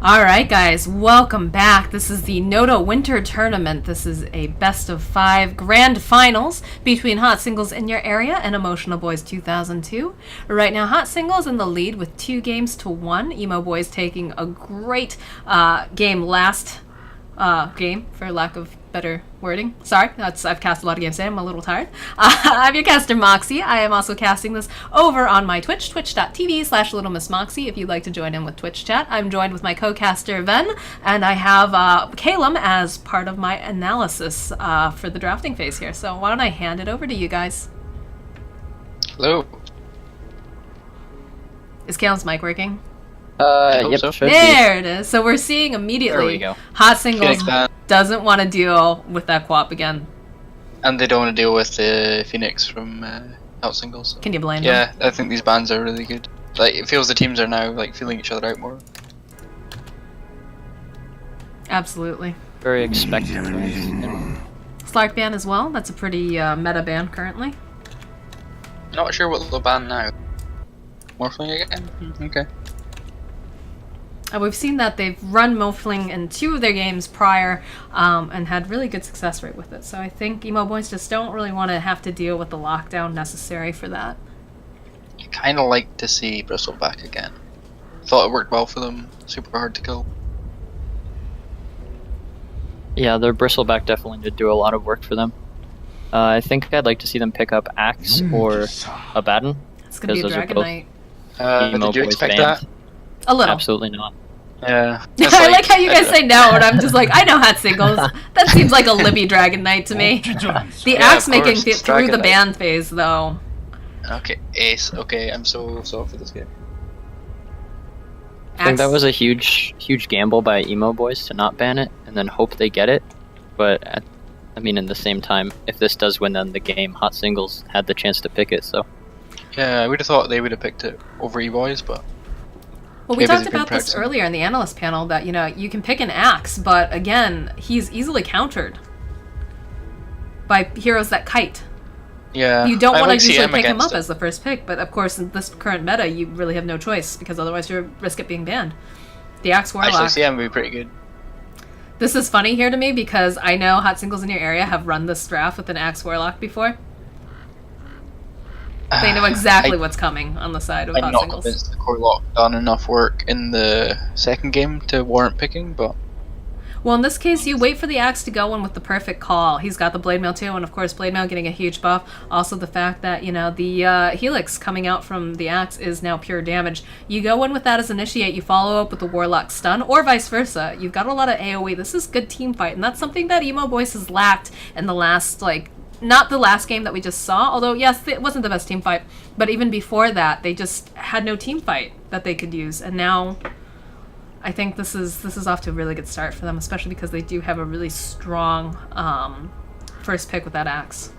Alright guys, welcome back. This is the NotA Winter Tournament. This is a best of 5 grand finals between Hot Singles in your area and Emotional Boys 2002. Right now Hot Singles in the lead with 2 games to 1. Emo Boys taking a great game last game, for lack of better wording. Sorry, I've cast a lot of games today. I'm a little tired. I'm your caster, Moxie. I am also casting this over on my Twitch, twitch.tv/LittleMissMoxie, if you'd like to join in with Twitch chat. I'm joined with my co-caster, Ven, and I have Calum as part of my analysis for the drafting phase here. So why don't I hand it over to you guys? Hello. Is Calum's mic working? Yep, so. There it is. So we're seeing immediately There we go. Hot Singles Phoenix doesn't want to deal with that co-op again. and they don't want to deal with the Phoenix from Out Singles. Can you blame them? Yeah, I think these bans are really good. Like, it feels the teams are now like feeling each other out more. Absolutely. Very expected. Slark ban as well. That's a pretty meta ban currently. Not sure what they'll ban now. Morphling again? Okay. We've seen that they've run Morphling in 2 of their games prior and had really good success rate with it. So I think Emo Boys just don't really want to have to deal with the lockdown necessary for that. I kind of like to see Bristle back again. Thought it worked well for them. Super hard to kill. Yeah, their bristleback definitely did do a lot of work for them. I think I'd like to see them pick up Axe or Abaddon. It's going to be a Dragon Knight. Emo Did you Boys expect banned. that? A little. Absolutely not. Yeah. I like how you guys say no, and I'm just like, I know Hot Singles. That seems like a Libby Dragon Knight to me. The Axe of making course, it it's through Dragon the Knight. ban phase, though. Okay, Ace. Okay, I'm so for this game. I think that was a huge gamble by Emo Boys to not ban it and then hope they get it. But I mean, in the same time, if this does win them the game, Hot Singles had the chance to pick it. So Yeah, I would have thought they would have picked it over E-Boys, but Well, we maybe talked they've been about this practicing. earlier in the analyst panel that, you know, you can pick an Axe, but again, he's easily countered by heroes that kite. yeah. You don't I want to like usually CM pick him against up it. as the first pick, but of course in this current meta you really have no choice because otherwise you risk it being banned. The Axe Warlock. Actually, CM would be pretty good. This is funny here to me because I know Hot Singles in your area have run this draft with an Axe Warlock before. They know exactly what's coming on the side of I'm Hot not Singles. convinced the core lock done enough work in the second game to warrant picking, but Well, in this case, you wait for the Axe to go in with the perfect call. He's got the Blade Mail too, and of course Blade Mail getting a huge buff. Also the fact that, you know, the Helix coming out from the Axe is now pure damage. You go in with that as Initiate, you follow up with the Warlock Stun, or vice versa. You've got a lot of AoE. This is good team fight, and that's something that Emo Boys has lacked in the last, like, not the last game that we just saw, although yes, it wasn't the best team fight, but even before that, they just had no team fight that they could use, and now I think this is off to a really good start for them, especially because they do have a really strong first pick with that Axe.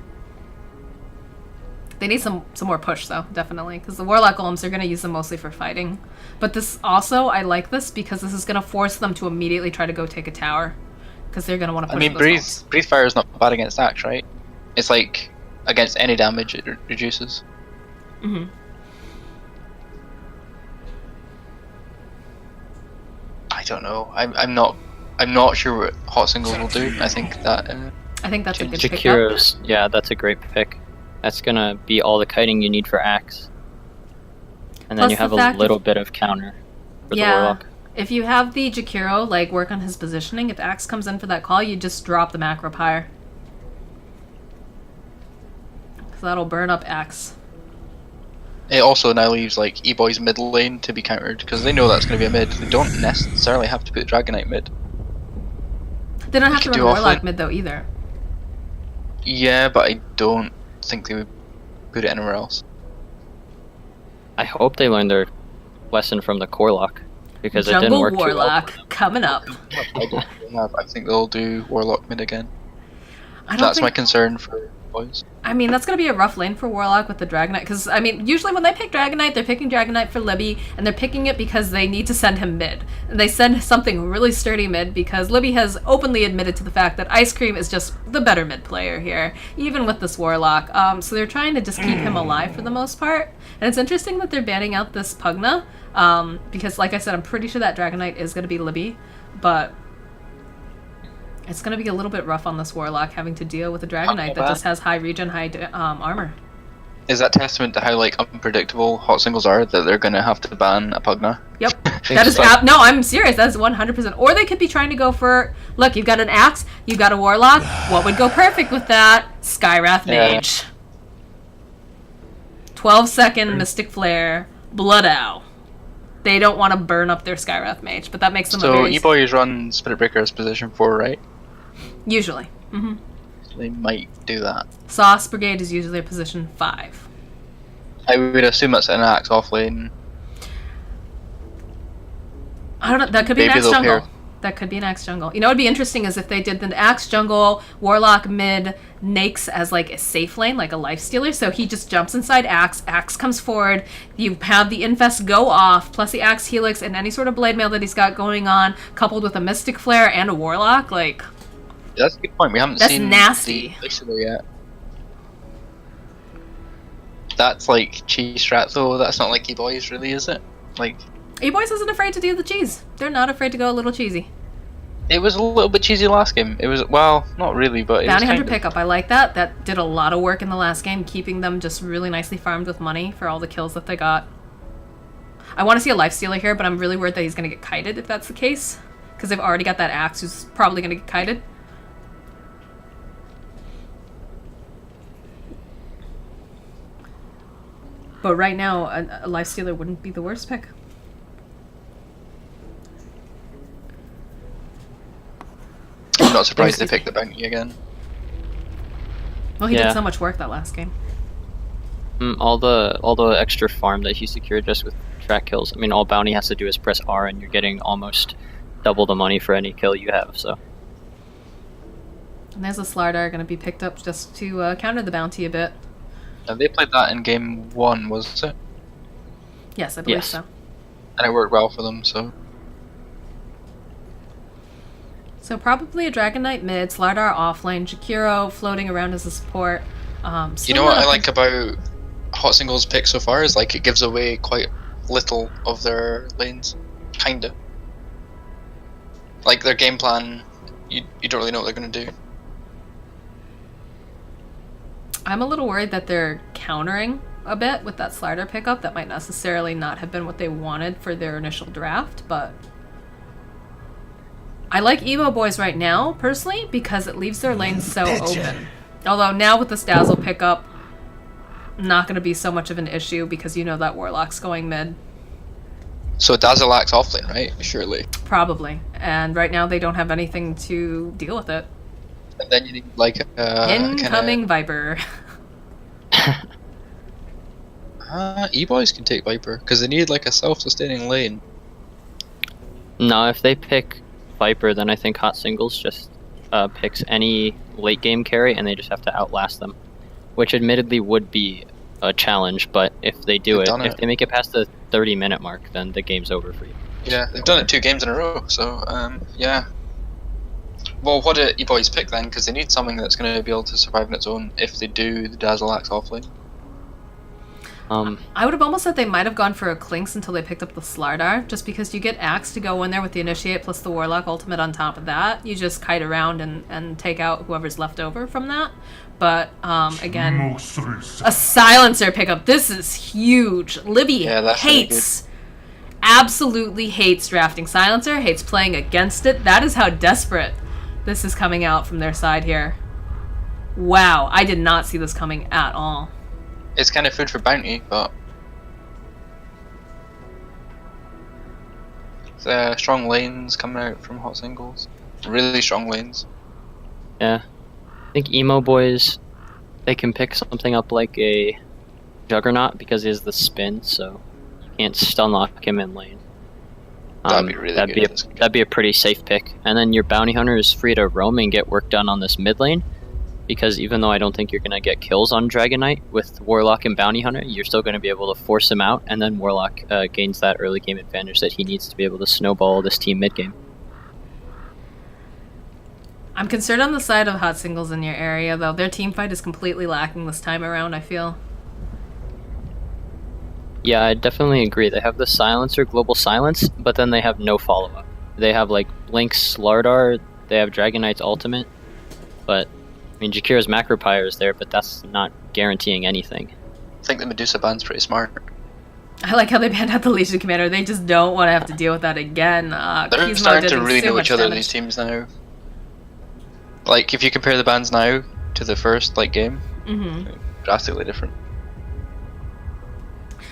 They need some more push though, definitely, because the Warlock Golems are going to use them mostly for fighting. But this also, I like this because this is going to force them to immediately try to go take a tower, because they're going to want to push. I mean, breathe fire is not bad against Axe, right? It's like against any damage it reduces. Mm-hmm. I don't know. I'm not sure what Hot Singles will do. I think that I think that's a good pickup. Jakiro's, yeah, that's a great pick. That's gonna be all the kiting you need for Axe. And then Plus you have the a fact little bit of counter for the Yeah. Warlock. If you have the Jakiro, like, work on his positioning, if Axe comes in for that call, you just drop the macro pyre. Because that'll burn up Axe. it also now leaves like E-Boy's mid lane to be countered because they know that's going to be a mid. They don't necessarily have to put Dragon Knight mid. They don't have to could run do Warlock offlane. mid, though, either. Yeah, but I don't think they would put it anywhere else. I hope they learn their lesson from the Corlock, because it didn't Jungle work too well. Warlock coming up. I think they'll do Warlock mid again. I don't That's my think... concern for boys. I mean, that's going to be a rough lane for Warlock with the Dragon Knight, because, I mean, usually when they pick Dragon Knight, they're picking Dragon Knight for Libby, and they're picking it because they need to send him mid. And they send something really sturdy mid, because Libby has openly admitted to the fact that Ice Cream is just the better mid player here, even with this Warlock. So they're trying to just keep him alive for the most part, And it's interesting that they're banning out this Pugna, because, like I said, I'm pretty sure that Dragon Knight is going to be Libby, but it's going to be a little bit rough on this Warlock having to deal with a Dragon Knight that just has high regen, high armor. Is that testament to how like unpredictable hot singles are that they're going to have to ban a Pugna? Yep. That is no, I'm serious. That's 100%. Or they could be trying to go for, look, you've got an axe, you've got a warlock. What would go perfect with that? Skywrath Mage. 12-second Mystic Flare, Blood Owl. They don't want to burn up their Skywrath Mage, but that makes them So E-Boys run Spirit Breaker as position 4, right? Usually. Mm-hmm. So they might do that. Sauce Brigade is usually a position 5. I would assume that's an axe off lane. I don't know. That could be an Maybe axe they'll jungle. pair. That could be an axe jungle. You know what would be interesting is if they did the axe jungle, warlock mid, Nakes as like a safe lane, like a life stealer. So he just jumps inside axe, axe comes forward, you have the infest go off, plus the axe helix and any sort of blade mail that he's got going on, coupled with a mystic flare and a warlock. Like, That's a good point. We haven't that's seen nasty. the Listener yet. That's like cheese strat though. That's not like E-Boys really, is it? Like, E-Boys isn't afraid to do the cheese. They're not afraid to go a little cheesy. it was a little bit cheesy last game. It was, well, not really, but it Bounty was Hunter kind of. pickup, I like that. That did a lot of work in the last game, keeping them just really nicely farmed with money for all the kills that they got. I want to see a life stealer here, but I'm really worried that he's going to get kited if that's the case. Because they've already got that axe who's probably going to get kited. But right now, a life stealer wouldn't be the worst pick. I'm not surprised they picked the bounty again. Well, he Yeah. did so much work that last game. All the extra farm that he secured just with track kills. I mean, all bounty has to do is press R, and you're getting almost double the money for any kill you have. So And there's a Slardar going to be picked up just to counter the bounty a bit. They played that in game 1, was it? Yes, I believe Yes. so. And it worked well for them, so. So probably a Dragon Knight mid, Slardar offlane, Jakiro floating around as a support. You know what I like about hot singles pick so far is like it gives away quite little of their lanes, kinda. Like their game plan, you don't really know what they're gonna do. I'm a little worried that they're countering a bit with that Slardar pickup. That might necessarily not have been what they wanted for their initial draft, but I like Evo Boys right now, personally, because it leaves their lanes so open. Although now with this Dazzle pickup, not going to be so much of an issue because you know that Warlock's going mid. So Dazzle acts offlane, right? Surely. Probably. And right now they don't have anything to deal with it. And then you need like a Incoming Viper. E-Boys can take Viper because they need like a self-sustaining lane. no, if they pick Viper, then I think hot singles just picks any late game carry, and they just have to outlast them, which admittedly would be a challenge. But if they do They've it, done if it. they make it past the 30-minute mark, then the game's over for you. Yeah, they've done it 2 games in a row, so yeah. Well, what do E-Boys pick then? Because they need something that's going to be able to survive on its own if they do the Dazzle axe offlane. I would have almost said they might have gone for a Clinks until they picked up the Slardar, just because you get Axe to go in there with the Initiate plus the Warlock ultimate on top of that. You just kite around and take out whoever's left over from that. But, again, a Silencer pickup. This is huge. Libby Yeah, that's really hates, absolutely hates drafting Silencer, hates playing against it. That is how desperate this is coming out from their side here. Wow, I did not see this coming at all. It's kind of food for bounty, but strong lanes coming out from hot singles. Really strong lanes. Yeah, I think emo boys, they can pick something up like a Juggernaut because he has the spin, so you can't stun lock him in lane. That'd be really good. That'd be a pretty safe pick. And then your bounty hunter is free to roam and get work done on this mid lane, because even though I don't think you're going to get kills on Dragon Knight with Warlock and Bounty Hunter, you're still going to be able to force him out, and then Warlock gains that early game advantage that he needs to be able to snowball this team mid game. I'm concerned on the side of hot singles in your area, though. Their team fight is completely lacking this time around, I feel. Yeah, I definitely agree. They have the silencer, global silence, but then they have no follow-up. They have like Blink's Slardar, they have Dragon Knight's ultimate, but I mean Jakira's Macropyre is there, but that's not guaranteeing anything. I think the Medusa band's pretty smart. I like how they banned out the Legion Commander. They just don't want to have to deal with that again. They're starting to really know each other, these teams now. Like, if you compare the bands now to the first game, drastically different.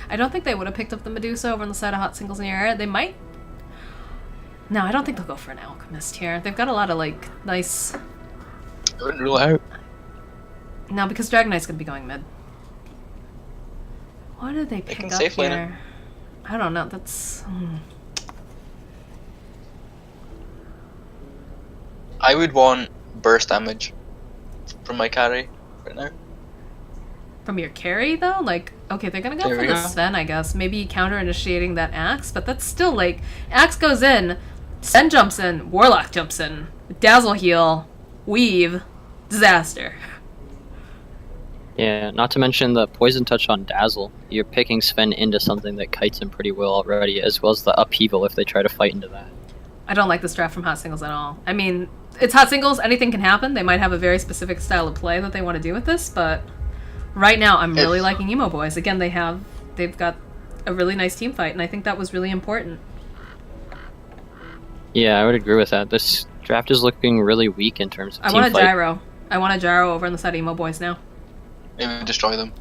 I don't think they would have picked up the Medusa over on the side of Hot Singles in the area. They might. No, I don't think they'll go for an Alchemist here. They've got a lot of nice. I wouldn't rule it out. No, because Dragon Knight's gonna be going mid. What did they pick up here? I don't know. That's. I would want burst damage from my carry right now. From your carry, though? Okay, they're gonna go for the Sven, I guess. Maybe counter-initiating that Axe, but that's still, Axe goes in, Sven jumps in, Warlock jumps in, Dazzle heal, Weave, disaster. Yeah, not to mention the Poison Touch on Dazzle. You're picking Sven into something that kites him pretty well already, as well as the upheaval if they try to fight into that. I don't like this draft from Hot Singles at all. I mean, it's Hot Singles, anything can happen. They might have a very specific style of play that they want to do with this, but right now I'm really liking Emo Boys. Again, they've got a really nice team fight, and I think that was really important. Yeah, I would agree with that. This draft is looking really weak in terms of team fight. I want a gyro over on the side of Emo Boys now. Maybe destroy them.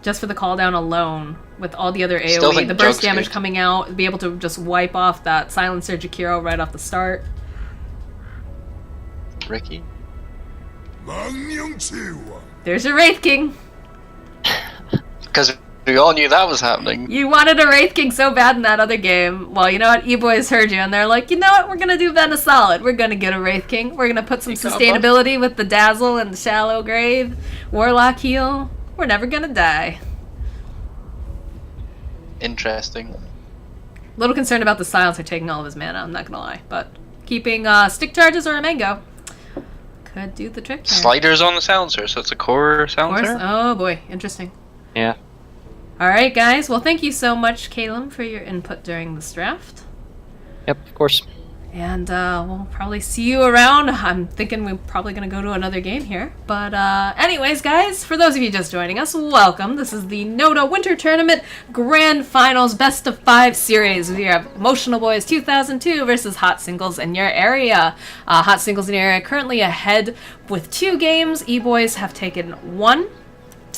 Just for the call down alone, with all the other AoE, the burst damage coming out, be able to just wipe off that Silencer Jakiro right off the start. Ricky? There's your Wraith King! Because we all knew that was happening. You wanted a Wraith King so bad in that other game. Well, you know what? E-Boys heard you, and they're like, you know what? We're gonna do Ben a solid. We're gonna get a Wraith King. We're gonna put some sustainability with the Dazzle and the Shallow Grave. Warlock heal. We're never gonna die. Interesting. A little concerned about the Silencer taking all of his mana, I'm not gonna lie. But keeping stick charges or a mango could do the trick here. Sliders on the silencer, so it's a core silencer? Oh boy, interesting. Yeah. Alright guys, well thank you so much, Caleb, for your input during this draft. Yep, of course. And we'll probably see you around. I'm thinking we're probably going to go to another game here. But anyways, guys, for those of you just joining us, welcome. This is the NotA Winter Tournament Grand Finals Best of 5 series. We have Emotional Boys 2002 versus Hot Singles in your area. Hot Singles in your area currently ahead with 2 games. E-Boys have taken 1.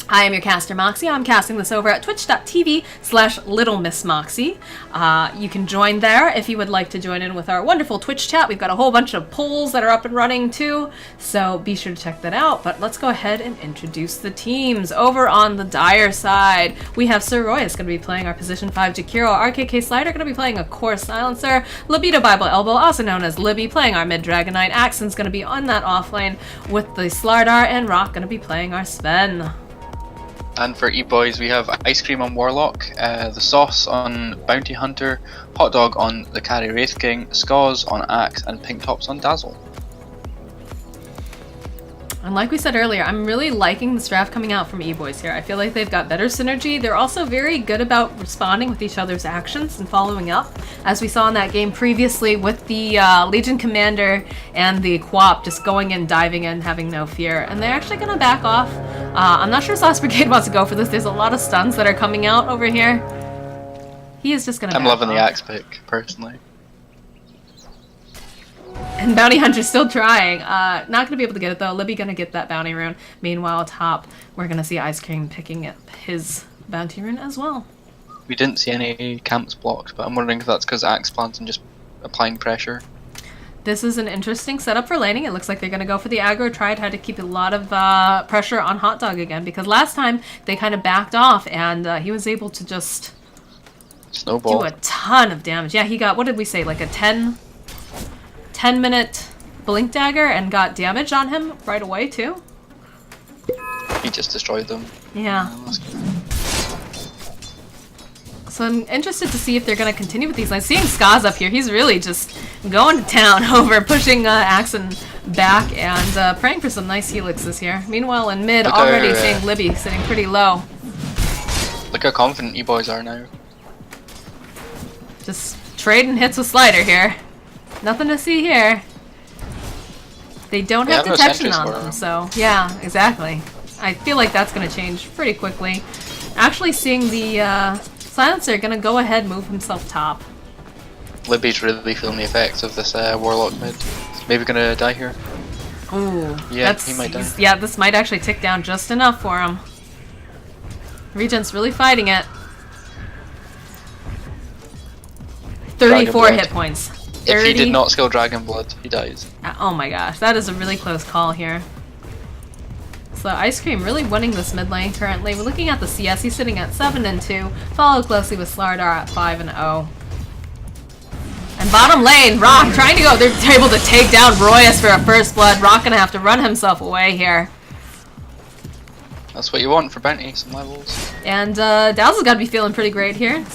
I am your caster, Moxie. I'm casting this over at twitch.tv/LittleMissMoxie. You can join there if you would like to join in with our wonderful Twitch chat. We've got a whole bunch of polls that are up and running too, so be sure to check that out. But let's go ahead and introduce the teams. Over on the Dire side, we have Sir Royus going to be playing our position 5 Jakiro. RKK Slider going to be playing a Core Silencer. Libido Bible Elbow, also known as Libby, playing our mid Dragon Knight. Axon's going to be on that offlane with the Slardar, and Rock going to be playing our Sven. And for E-Boys, we have Ice Cream on Warlock, the Sauce on Bounty Hunter, Hot Dog on the Carry Wraith King, Skaws on Axe, and Pink Tops on Dazzle. And like we said earlier, I'm really liking this draft coming out from E-Boys here. I feel like they've got better synergy. They're also very good about responding with each other's actions and following up, as we saw in that game previously with the Legion Commander and the Quap just going in, diving in, having no fear. And they're actually going to back off. I'm not sure Sauce Brigade wants to go for this. There's a lot of stuns that are coming out over here. He is just going to I'm loving the Axe pick, personally. And Bounty Hunter's still trying. Not going to be able to get it though. Libby going to get that bounty rune. Meanwhile, top, we're going to see Ice Cream picking up his bounty rune as well. We didn't see any camps blocked, but I'm wondering if that's because Axe plans and just applying pressure. This is an interesting setup for laning. It looks like they're going to go for the aggro, try to keep a lot of pressure on Hot Dog again, because last time they kind of backed off and he was able to just snowball. Do a ton of damage. Yeah, he got, what did we say, like a 10-minute blink dagger and got damage on him right away too. He just destroyed them. Yeah. So I'm interested to see if they're going to continue with these lines. Seeing Skaz up here, he's really just going to town over pushing Axon back and praying for some nice helixes here. Meanwhile in mid, already seeing Libby sitting pretty low. Look how confident E-boys are now. Just trading hits with Slider here. Nothing to see here. They don't have no detection sentries on for them, them. so yeah, exactly. I feel like that's going to change pretty quickly. Actually seeing the Silencer going to go ahead move himself top. Libby's really feeling the effects of this Warlock mid. Maybe gonna die here. Ooh, Yeah, he might die. Yeah, this might actually tick down just enough for him. Regent's really fighting it. 34 Dragon hit points. 30. If he did not skill Dragon Blood, he dies. Oh my gosh, that is a really close call here. So Ice Cream really winning this mid lane currently. We're looking at the CS, he's sitting at 7-2, followed closely with Slardar at 5-0. And bottom lane, Rock trying to go, they're able to take down Royas for a first blood. Rock gonna have to run himself away here. That's what you want for bounty, some levels. And Dazzle's gotta be feeling pretty great here.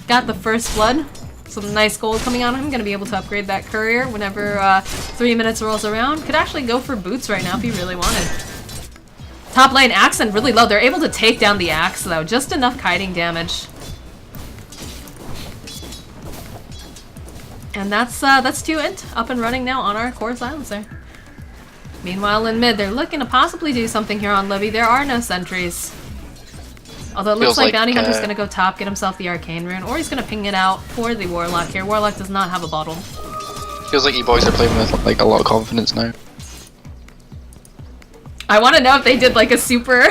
Got the first blood. Some nice gold coming on him. Gonna be able to upgrade that courier whenever 3 minutes rolls around. Could actually go for boots right now if he really wanted. Top lane, Accent really low. They're able to take down the Axe though. Just enough kiting damage. And that's 2 int up and running now on our core silencer. Meanwhile in mid, they're looking to possibly do something here on Libby. There are no sentries. Although it looks Feels like like, Bounty Hunter's gonna go top, get himself the Arcane Rune, or he's gonna ping it out for the Warlock here. Warlock does not have a bottle. Feels like E-boys are playing with like a lot of confidence now. I want to know if they did like a super.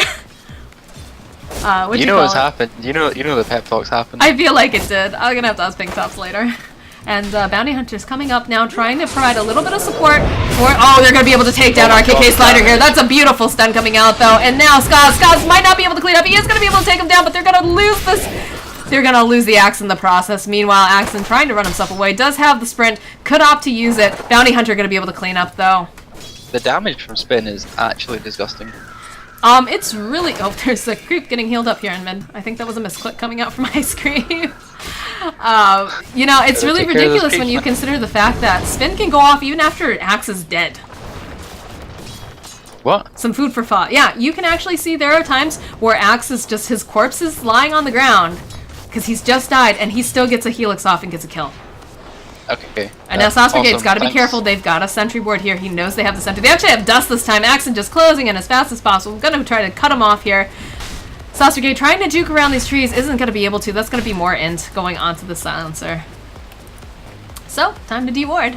You know what's happened. You know the pep talks happened. I feel like it did. I'm gonna have to ask Pink Tops later. And Bounty Hunter's coming up now, trying to provide a little bit of support for. Oh, they're gonna be able to take down RKK Slider here. That's a beautiful stun coming out though. And now Skaz might not be able to clean up. He is gonna be able to take him down, but they're gonna lose this. They're gonna lose the Axe in the process. Meanwhile, Axon trying to run himself away. Does have the sprint. Could opt to use it. Bounty Hunter gonna be able to clean up though. The damage from spin is actually disgusting. It's really. Oh, there's a creep getting healed up here in mid. I think that was a misclick coming out from Ice Cream. You know, it's really ridiculous when you consider the fact that spin can go off even after Axe is dead. What? Some food for thought. Yeah, you can actually see there are times where Axe is just his corpse is lying on the ground because he's just died and he still gets a helix off and gets a kill. Okay. And now Sauce Brigade's awesome. got to be Thanks. careful. They've got a sentry board here. He knows they have the sentry. They actually have dust this time. Axon just closing in as fast as possible. Gonna try to cut him off here. Sauce Brigade trying to juke around these trees isn't gonna be able to. That's gonna be more int going onto the silencer. So, time to deward.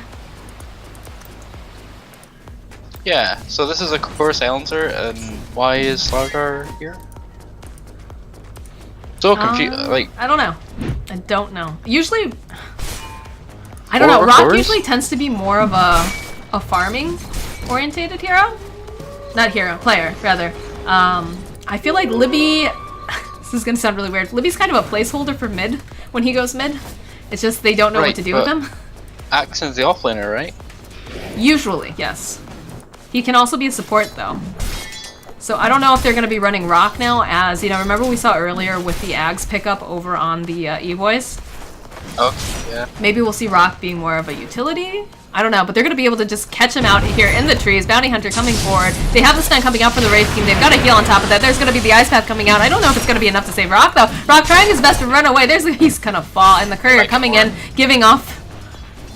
Yeah, so this is a core silencer, and why is Slardar here? So confused, like... I don't know. I don't know. Usually... I don't know. Rock cores? usually tends to be more of a farming orientated hero. Not hero, player, rather. I feel like Libby... this is gonna sound really weird. Libby's kind of a placeholder for mid when he goes mid. It's just they don't know what to do with him. Axon's the offlaner, right? Usually, yes. He can also be a support though. So I don't know if they're going to be running Rock now as, you know, remember we saw earlier with the Ags pickup over on the E-Boys? Oh, yeah. Maybe we'll see Rock being more of a utility? I don't know, but they're going to be able to just catch him out here in the trees. Bounty Hunter coming forward. They have the stun coming out from the Wraith team. They've got a heal on top of that. There's going to be the Ice Path coming out. I don't know if it's going to be enough to save Rock, though. Rock trying his best to run away. He's going to fall. And the Courier coming in, giving off...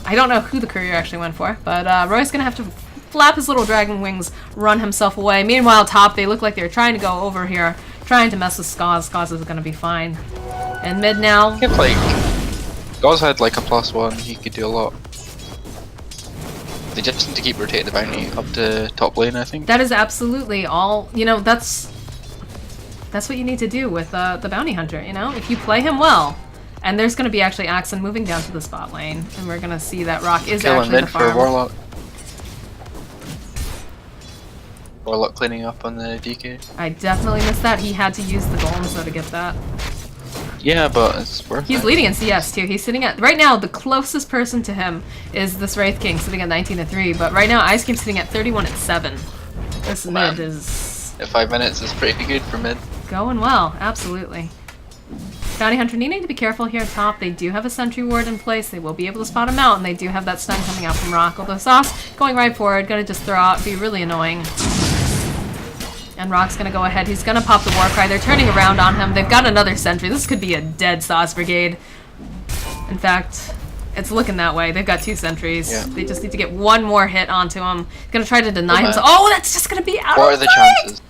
I don't know who the Courier actually went for, but Roy's going to have to flap his little dragon wings, run himself away. Meanwhile, top, they look like they're trying to go over here, trying to mess with Skaz. Skaz is going to be fine. And mid now... If, like... Gauze had, like, a +1, he could do a lot. They just need to keep rotating the bounty up to top lane, I think. That is absolutely all, you know, that's what you need to do with the Bounty Hunter, you know? If you play him well, and there's going to be actually Axon moving down to the spot lane, and we're going to see that Rock is Killing actually the mid for farm. Warlock. Warlock cleaning up on the DK. I definitely missed that. He had to use the golems though to get that. Yeah, but it's worth He's it. leading in CS too. He's sitting at, right now, the closest person to him is this Wraith King sitting at 19-3, but right now Ice Cream's sitting at 31-7. This mid is... At 5 minutes is pretty good for mid. Going well, absolutely. Bounty Hunter needing to be careful here top. They do have a sentry ward in place. They will be able to spot him out, and they do have that stun coming out from Rock. Although Sauce going right forward, gonna just throw out, be really annoying. And Rock's gonna go ahead. He's gonna pop the war cry. They're turning around on him. They've got another sentry. This could be a dead Sauce Brigade. In fact, it's looking that way. They've got 2 sentries. Yeah. They just need to get one more hit onto him. Gonna try to deny himself. Oh, that's just gonna be out What are of the sight! chances?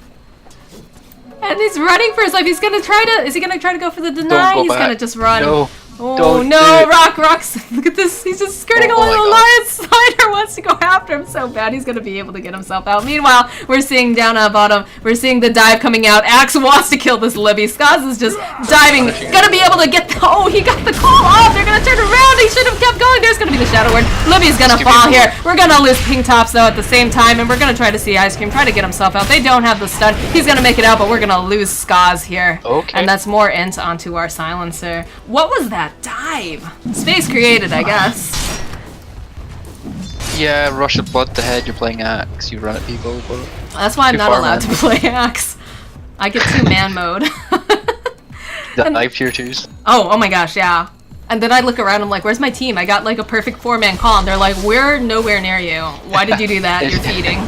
And he's running for his life. He's gonna try to. Is he gonna try to go for the deny? Don't go He's back. gonna just run. No. Oh Don't no, do it. Rock's look at this. He's just skirting Oh along my the God. line. Slider wants to go after him so bad. He's gonna be able to get himself out. Meanwhile, we're seeing down at bottom. We're seeing the dive coming out. Axe wants to kill this Libby. Skaz is just diving. Gonna be able to get. Oh, he got the call off. They're gonna turn around. He should have kept going. There's gonna be the shadow word. Libby's gonna Give me fall a here. We're gonna lose Pink Tops though at the same time, and we're gonna try to see Ice Cream try to get himself out. They don't have the stun. He's gonna make it out, but we're gonna lose Skaz here. Okay. And that's more int onto our silencer. What was that dive? Space created, I guess. Yeah, rush of blood to head, you're playing Axe, you run at people, but... That's why I'm Too not far, allowed man. to play Axe. I get 2-man mode. Dive tier 2s. Oh my gosh, yeah. And then I look around, I'm like, where's my team? I got like a perfect 4-man call, and they're like, we're nowhere near you. Why did you do that? You're cheating.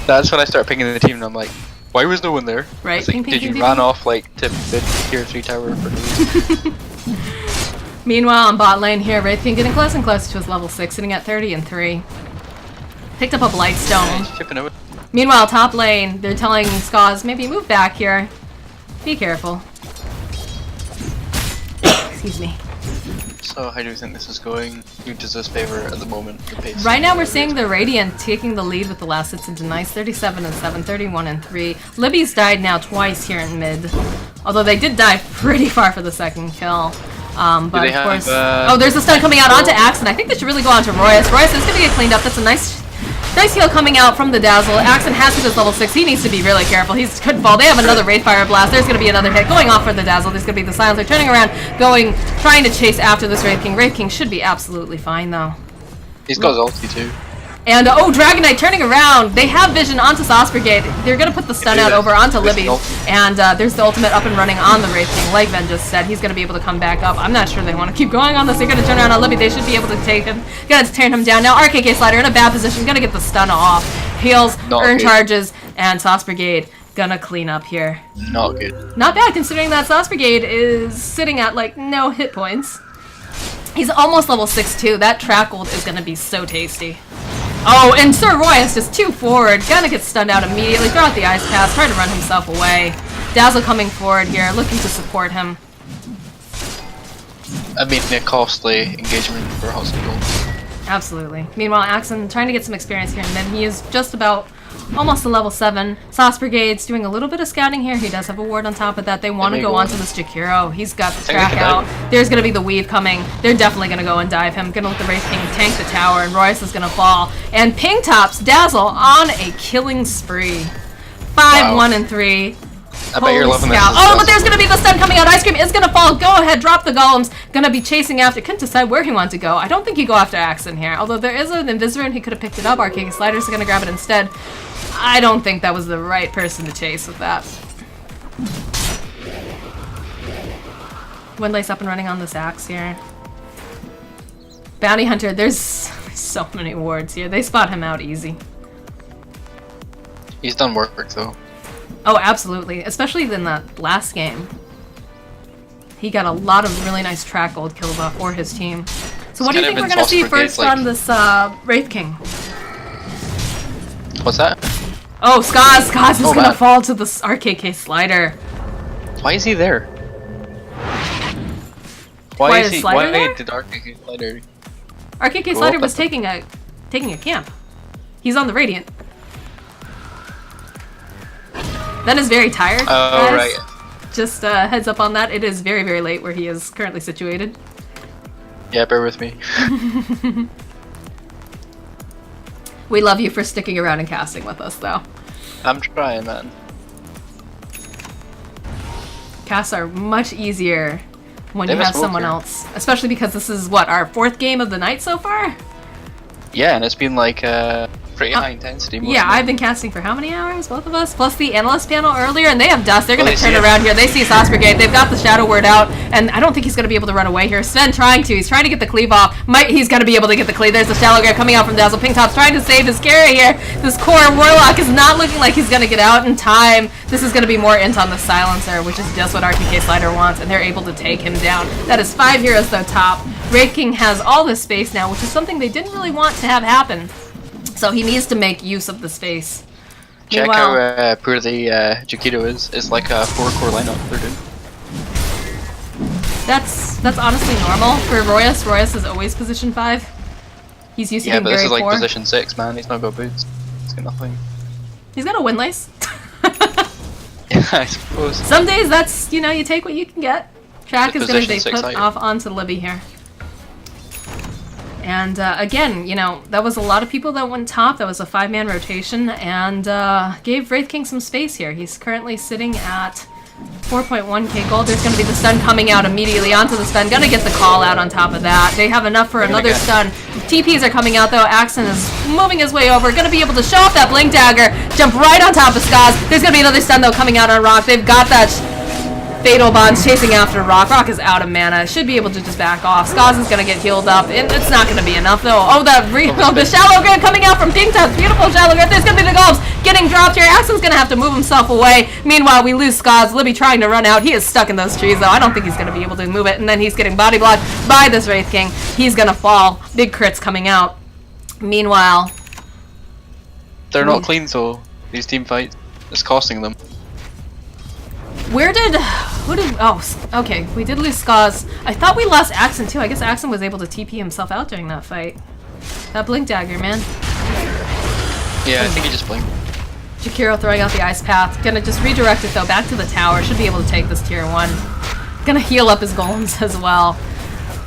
That's when I start picking the team and I'm like, why was no one there? Right, It's like, ping, ping, did you ping, run ping. off like to mid tier 3 tower for no reason? Meanwhile, on bot lane here, Wraith King getting closer and closer to his level 6, sitting at 30 and 3. Picked up a Blightstone. He's chipping out. Meanwhile, top lane, they're telling Skaz, maybe move back here. Be careful. Excuse me. So how do you think this is going? Who does this favor at the moment? The pace? Right now we're seeing the Radiant taking the lead with the last hits and denies, 37 and 7, 31 and 3. Libby's died now twice here in mid. Although they did dive pretty far for the second kill. But they of have, course... oh, there's a stun coming out onto Axe, and I think they should really go on to Royce. Royce is going to get cleaned up. That's a nice heal coming out from the Dazzle. Axon has hit his level 6. He needs to be really careful. He could fall. They have another Wraithfire Blast. There's going to be another hit going off for the Dazzle. There's going to be the Silencer turning around, trying to chase after this Wraith King. Wraith King should be absolutely fine, though. He's got his ulti too. And, oh, Dragon Knight turning around. They have vision onto Sauce Brigade. They're going to put the stun out over onto Libby. And there's the ultimate up and running on the Wraith King. Like Ben just said, he's going to be able to come back up. I'm not sure they want to keep going on this. They're going to turn around on Libby. They should be able to take him. Going to turn him down. Now, RKK Slider in a bad position. Going to get the stun off. Heals, Not earn good. charges, and Sauce Brigade gonna clean up here. Not good. Not bad, considering that Sauce Brigade is sitting at, like, no hit points. He's almost level 6 too. That Trackled is gonna be so tasty. Oh, and Sir Royce just 2 forward. Gonna get stunned out immediately. Throw out the Ice Pass. Try to run himself away. Dazzle coming forward here, looking to support him. I mean, a costly engagement for Hospital. Absolutely. Meanwhile, Axon trying to get some experience here, and then he is just about almost a level 7. Sauce Brigade's doing a little bit of scouting here. He does have a ward on top of that. They want to go onto this Jakiro. He's got the track out. There's going to be the weave coming. They're definitely going to go and dive him. Going to let the Wraith King tank the tower, and Royce is going to fall. And Pink Tops Dazzle on a killing spree. 5, 1, and 3. I bet you're loving this. Oh, but there's going to be the stun coming out. Ice Cream is going to fall. Go ahead, drop the golems. Going to be chasing after. Couldn't decide where he wanted to go. I don't think you go after Axon here. Although there is an Invisor and he could have picked it up. Arcane Slider's going to grab it instead. I don't think that was the right person to chase with that. Windlace up and running on this axe here. Bounty Hunter, there's so many wards here. They spot him out easy. He's done work though. Oh, absolutely. Especially in that last game. He got a lot of really nice track gold kills for his team. So what do you think we're going to see first on this Wraith King? What's that? Oh, Skaz! Skaz is going to fall to the RKK Slider. Why is he there? Why is Slider there? Why did RKK Slider? RKK Slider was taking a camp. He's on the Radiant. That is very tired. Oh, guys. right. Just heads up on that. It is very, very late where he is currently situated. Yeah, bear with me. We love you for sticking around and casting with us, though. I'm trying, man. Casts are much easier when you have someone else. Especially because this is, what, our 4th game of the night so far? Yeah, and it's been like Pretty high intensity. Yeah, I've been casting for how many hours? Both of us? Plus the analyst panel earlier, and they have dust. They're going to turn around here. They see Sauce Brigade. They've got the Shadow Word out, and I don't think he's going to be able to run away here. Sven trying to. He's trying to get the cleave off. He's going to be able to get the cleave. There's the Shallow Grave coming out from Dazzle. Pink Top's trying to save his carry here. This core Warlock is not looking like he's going to get out in time. This is going to be more int on the Silencer, which is just what RTK Slider wants, and they're able to take him down. That is 5 heroes, though, top. Wraith King has all this space now, which is something they didn't really want to have happen. So he needs to make use of the space. Check how poor the Jakiro is. It's like a 4-core lineup they're doing. That's honestly normal for Royas. Royas is always position 5. He's used to being very poor. Yeah, but this is like position 6, man. He's not got boots. He's got nothing. He's got a windlace. Yeah, I suppose. Some days that's, you take what you can get. Track is going to be put off onto Libby here. And again, that was a lot of people that went top. That was a 5-man rotation and gave Wraith King some space here. He's currently sitting at 4.1k gold. There's going to be the stun coming out immediately onto the stun. Going to get the call out on top of that. They have enough for another stun. TPs are coming out though. Axon is moving his way over. Going to be able to show off that Blink Dagger. Jump right on top of Skaz. There's going to be another stun though coming out on Rock. They've got that Fatal Bond's chasing after Rock. Rock is out of mana. Should be able to just back off. Skaz is going to get healed up. It's not going to be enough, though. Oh, the Shallow Grave coming out from Pink Top. Beautiful Shallow Grave. There's going to be the Gulps getting dropped here. Axon's going to have to move himself away. Meanwhile, we lose Skaz. Libby trying to run out. He is stuck in those trees, though. I don't think he's going to be able to move it. And then he's getting body blocked by this Wraith King. He's going to fall. Big crits coming out. Meanwhile... They're not clean, though. These team fights. It's costing them. Oh, okay, we did lose Skaz. I thought we lost Axon too. I guess Axon was able to TP himself out during that fight. That Blink Dagger, man. Yeah, I think he just blinked. Jakiro throwing out the Ice Path. Gonna just redirect it though, back to the tower. Should be able to take this tier 1. Gonna heal up his golems as well.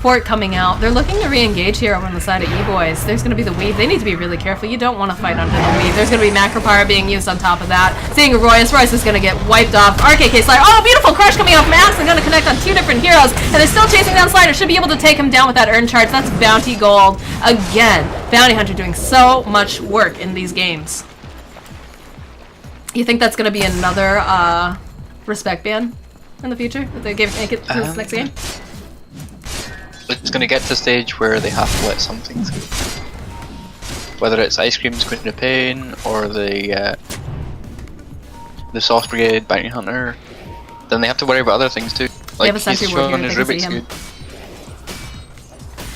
Fort coming out. They're looking to re-engage here over on the side of E-Boys. There's going to be the Weave. They need to be really careful. You don't want to fight under the Weave. There's going to be Macropyre being used on top of that. Seeing Royas. Royas is going to get wiped off. RKK Slider. Oh, beautiful crush coming out from Axon. Going to connect on 2 different heroes. And they're still chasing down Slider. Should be able to take him down with that Earn Charge. That's Bounty Gold. Again, Bounty Hunter doing so much work in these games. You think that's going to be another respect ban in the future? If they make it to this next game? It's going to get to the stage where they have to let something through. Whether it's Ice Cream's Queen of Pain or the Sauce Brigade, Bounty Hunter, then they have to worry about other things too. Like he's showing his Rubik's good.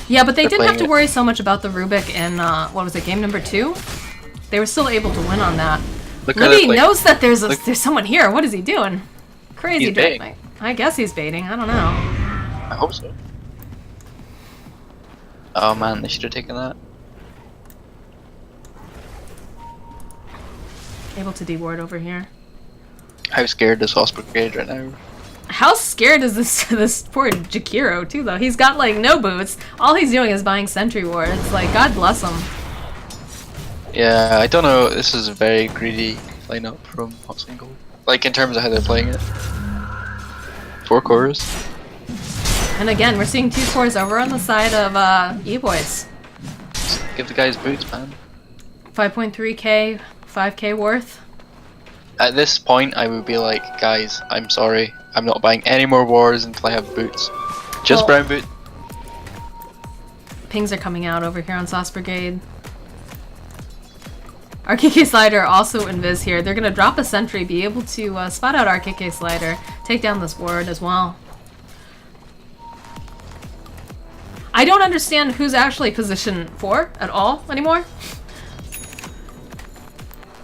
Yeah, but they didn't have to worry so much about the Rubik in what was it, game number 2? They were still able to win on that. Libby knows that there's someone here. What is he doing? Crazy Dreadmite. I guess he's baiting. I don't know. I hope so. Oh man, they should have taken that. Able to deward over here. How scared is Sauce Brigade right now? How scared is this poor Jakiro too though? He's got like no boots. All he's doing is buying sentry wards. Like God bless him. Yeah, I don't know. This is a very greedy lineup from Hot Single. Like in terms of how they're playing it. 4 cores. And again, we're seeing 2 cores over on the side of E-Boys. Give the guys boots, man. 5.3k, 5k worth. At this point, I would be like, guys, I'm sorry. I'm not buying any more wars until I have boots. Just brown boot. Pings are coming out over here on Sauce Brigade. RKK Slider also invis here. They're going to drop a sentry, be able to spot out RKK Slider, take down this ward as well. I don't understand who's actually position 4 at all anymore.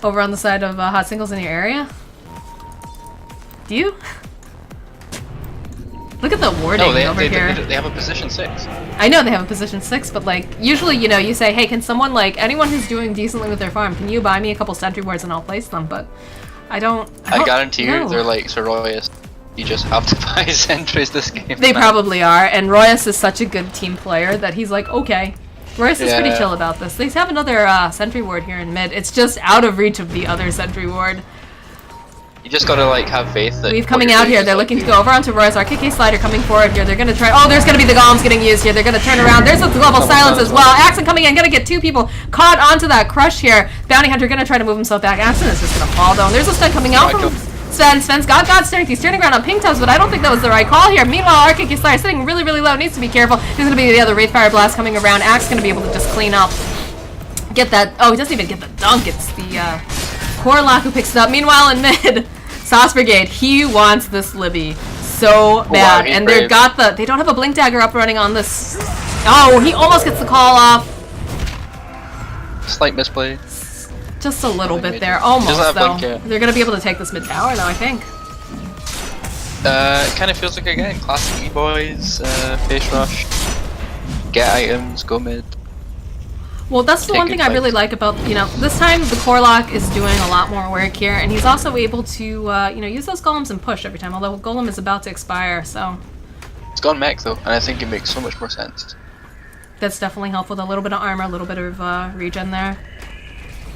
Over on the side of Hot Singles in your area. Do you? Look at the wording over here. They have a position 6. I know they have a position 6, but like usually, you know, you say, hey, can someone like anyone who's doing decently with their farm, can you buy me a couple sentry wards and I'll place them? But I guarantee you, they're like Sir Royas. You just have to buy sentries this game. They probably are, and Royas is such a good team player that he's like, okay. Royas is pretty chill about this. They have another sentry ward here in mid. It's just out of reach of the other sentry ward. You just gotta like have faith that. We've coming out here. They're looking to go over onto Roy's RKK slider coming forward here. They're gonna try. Oh, there's gonna be the golems getting used here. They're gonna turn around. There's a global silence as well. Axon coming in, gonna get 2 people caught onto that crush here. Bounty Hunter gonna try to move himself back. Axon is just gonna fall down. There's a stun coming out from Sven. Sven's got God strength. He's turning around on pink toes, but I don't think that was the right call here. Meanwhile, RKK slider sitting really, really low. Needs to be careful. There's gonna be the other Wraithfire blast coming around. Axe gonna be able to just clean up. Get that. Oh, he doesn't even get the dunk. It's the Corlock who picks it up. Meanwhile, in mid. Sauce Brigade, he wants this Libby so bad, and brave. they don't have a blink dagger up running on this. Oh, he almost gets the call off. Slight misplay. Just a little bit there, almost though. Blink, They're gonna be able to take this mid tower though, I think. It kind of feels like again classic E-boys, face rush, get items, go mid. Well, that's the one thing I really like about, this time the Corlock is doing a lot more work here, and he's also able to, use those golems and push every time, although Golem is about to expire, so. It's gone mech though, and I think it makes so much more sense. That's definitely helpful, with a little bit of armor, a little bit of regen there.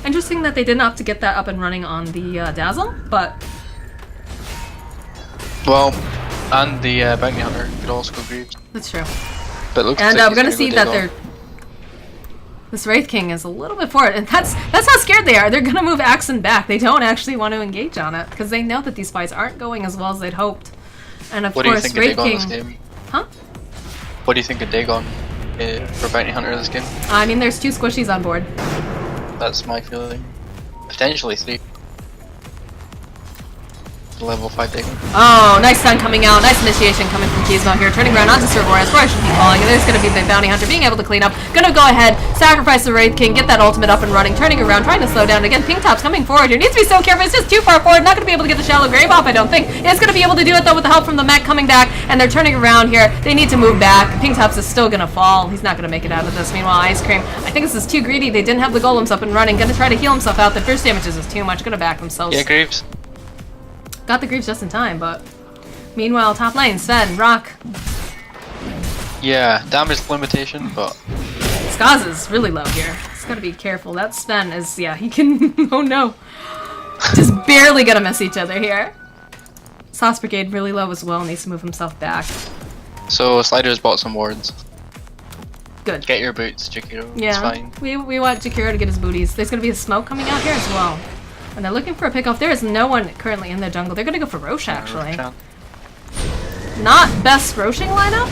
Interesting that they didn't have to get that up and running on the Dazzle, but. Well, and the Bounty Hunter could also go Greaves. That's true. But look, and we're gonna see that they're. This Wraith King is a little bit forward, and that's how scared they are. They're gonna move Axon back. They don't actually want to engage on it because they know that these fights aren't going as well as they'd hoped. And of course, Wraith King. This game? Huh? What do you think of Dagon for Bounty Hunter this game? I mean, there's 2 squishies on board. That's my feeling. Potentially 3. Level 5 Dagon. Oh, nice stun coming out. Nice initiation coming from Kizmo here. Turning around onto Cerberus, where I should be falling. And there's going to be the Bounty Hunter being able to clean up. Gonna go ahead, sacrifice the Wraith King, get that ultimate up and running. Turning around, trying to slow down. Again, Pink Top's coming forward here. Needs to be so careful. It's just too far forward. Not going to be able to get the shallow grave off, I don't think. It's going to be able to do it, though, with the help from the mech coming back. And they're turning around here. They need to move back. Pink Tops is still going to fall. He's not going to make it out of this. Meanwhile, Ice Cream, I think this is too greedy. They didn't have the golems up and running. Gonna try to heal himself out. The first damage is just too much. Gonna back themselves. Yeah, Greaves. Got the Greaves just in time, but meanwhile, top lane, Sven, Rock. Yeah, damage limitation, but Skaz is really low here. He's gotta be careful. That Sven is, yeah, he can, oh no. Just barely gonna miss each other here. Sauce Brigade really low as well, needs to move himself back. So Slider's bought some wards. Good. Get your boots, Jakiro. Yeah, it's fine. we want Jakiro to get his booties. There's gonna be a smoke coming out here as well. And they're looking for a pickoff. There is no one currently in the jungle. They're gonna go for Roche, actually. Not best Roshing lineup?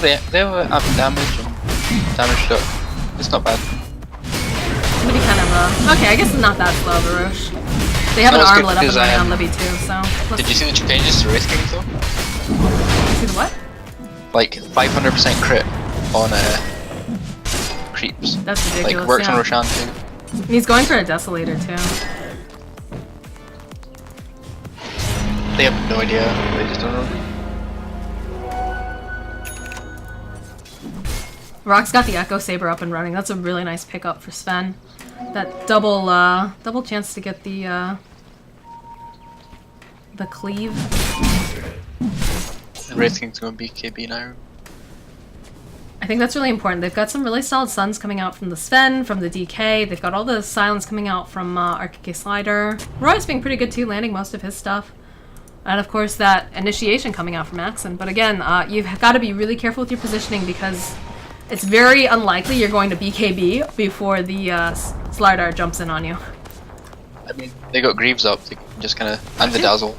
They have damage and damage duck. It's not bad. It's gonna be kind of okay, I guess it's not that slow of a Roche. They have an armlet up and running on Libby too, so. Did you see the changes to Wraith Kings though? See the what? Like 500% crit on creeps. That's ridiculous. Like works yeah. on Roshan too. And he's going for a Desolator too. They have no idea. They just don't know. Rock's got the Echo Saber up and running. That's a really nice pickup for Sven. That double chance to get the cleave. The Wraith King's going BKB now. I think that's really important. They've got some really solid stuns coming out from the Sven, from the DK. They've got all the silence coming out from RKK Slider. Roy's being pretty good too, landing most of his stuff. And of course that initiation coming out from Axon. But again, you've got to be really careful with your positioning because it's very unlikely you're going to BKB before the Slider jumps in on you. I mean, they got Greaves up, they can just kind of, and the Dazzle.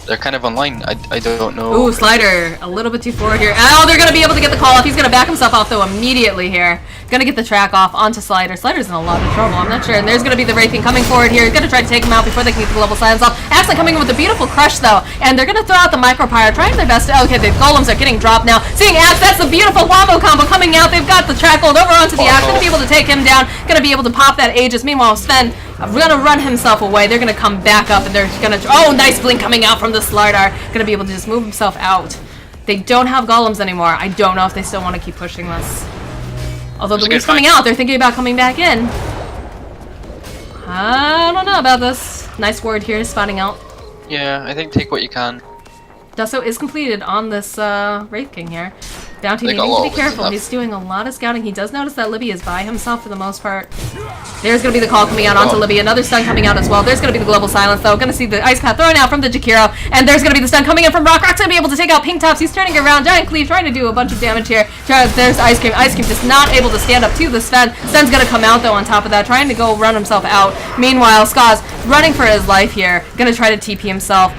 They're kind of online, I don't know. Ooh, Slider, a little bit too forward here. Oh, they're going to be able to get the call off. He's going to back himself off though immediately here. Going to get the track off onto Slider. Slider's in a lot of trouble, I'm not sure. And there's going to be the Wraith King coming forward here. He's going to try to take him out before they can get the global silence off. Axon coming in with a beautiful crush though. And they're going to throw out the Micropyre, trying their best to, okay, the golems are getting dropped now. Seeing Axe, that's a beautiful wombo combo coming out. They've got the track hold over onto the Axe. Going to be able to take him down. Going to be able to pop that Aegis. Meanwhile, Sven gonna run himself away. They're gonna come back up and they're gonna, oh, nice blink coming out from the Slardar. Gonna be able to just move himself out. They don't have golems anymore. I don't know if they still want to keep pushing this. Although the lead's coming out, they're thinking about coming back in. I don't know about this. Nice word here, spotting out. Yeah, I think take what you can. Dusso is completed on this Wraith King here. Bounty They got a needing to lot be of careful. left. He's doing a lot of scouting. He does notice that Libby is by himself for the most part. There's going to be the call coming out onto Libby. Another stun coming out as well. There's going to be the global silence, though. Going to see the ice path thrown out from the Jakiro. And there's going to be the stun coming in from Rock. Rock's going to be able to take out Pink Tops. He's turning around. Giant Cleave trying to do a bunch of damage here. There's Ice Cream. Ice Cream just not able to stand up to the Sven. Sven's going to come out, though, on top of that, trying to go run himself out. Meanwhile, Skaz running for his life here. Going to try to TP himself.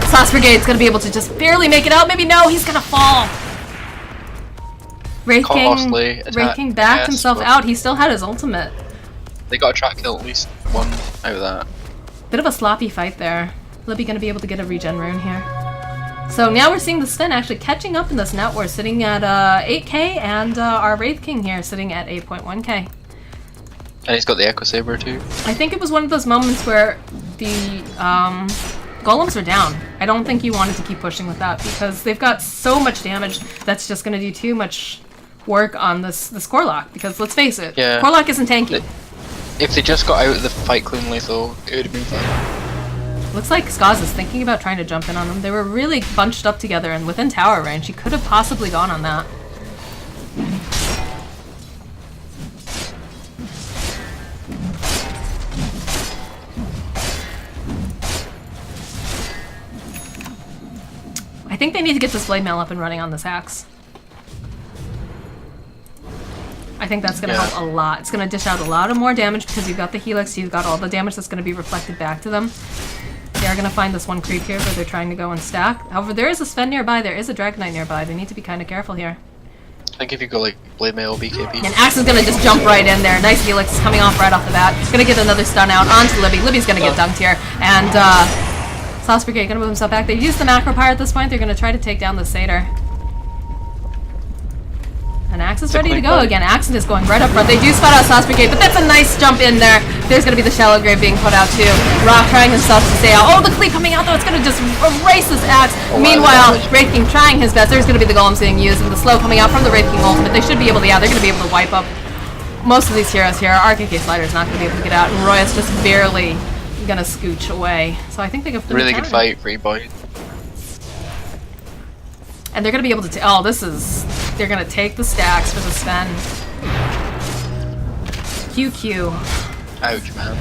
Sauce Brigade's going to be able to just barely make it out. Maybe no, he's going to fall. Wraith King backed himself out. He still had his ultimate. They got a track kill at least one out of that. Bit of a sloppy fight there. Libby going to be able to get a regen rune here. So now we're seeing the Sven actually catching up in this net. We're sitting at 8k and our Wraith King here sitting at 8.1k. And he's got the Echo Saber too. I think it was one of those moments where the golems are down. I don't think you wanted to keep pushing with that because they've got so much damage that's just going to do too much work on this Corlock, because let's face it, Yeah. Corlock isn't tanky. If they just got out of the fight cleanly, though, it would have been fine. Looks like Skaz is thinking about trying to jump in on them. They were really bunched up together and within tower range. He could have possibly gone on that. I think they need to get this blade mail up and running on this axe. I think that's going to help a lot. It's going to dish out a lot of more damage because you've got the Helix, you've got all the damage that's going to be reflected back to them. They are going to find this one creep here where they're trying to go and stack. However, there is a Sven nearby, there is a Dragonite nearby. They need to be kind of careful here. I think if you go like Blade Mail, BKB. And Axe is going to just jump right in there. Nice Helix is coming off right off the bat. Going to get another stun out onto Libby. Libby's going to get dunked here. And Sauce Brigade going to move himself back. They use the Macro Pyre at this point. They're going to try to take down the Satyr. And Axe is ready to go again. Axe is going right up front. They do spot out Sauce Brigade, but that's a nice jump in there. There's going to be the Shallow Grave being put out too. Rock trying himself to stay out. Oh, the Cleave coming out though. It's going to just erase this Axe. Meanwhile, Wraith King trying his best. There's going to be the Golems being used and the slow coming out from the Wraith King ultimate. They should be able to, they're going to be able to wipe up most of these heroes here. RKK Slider's not going to be able to get out, and Roy's just barely going to scooch away. So I think they go for the Really good fight for E-Boy. And they're going to be able to oh, they're going to take the stacks for the Sven. QQ. Ouch, man.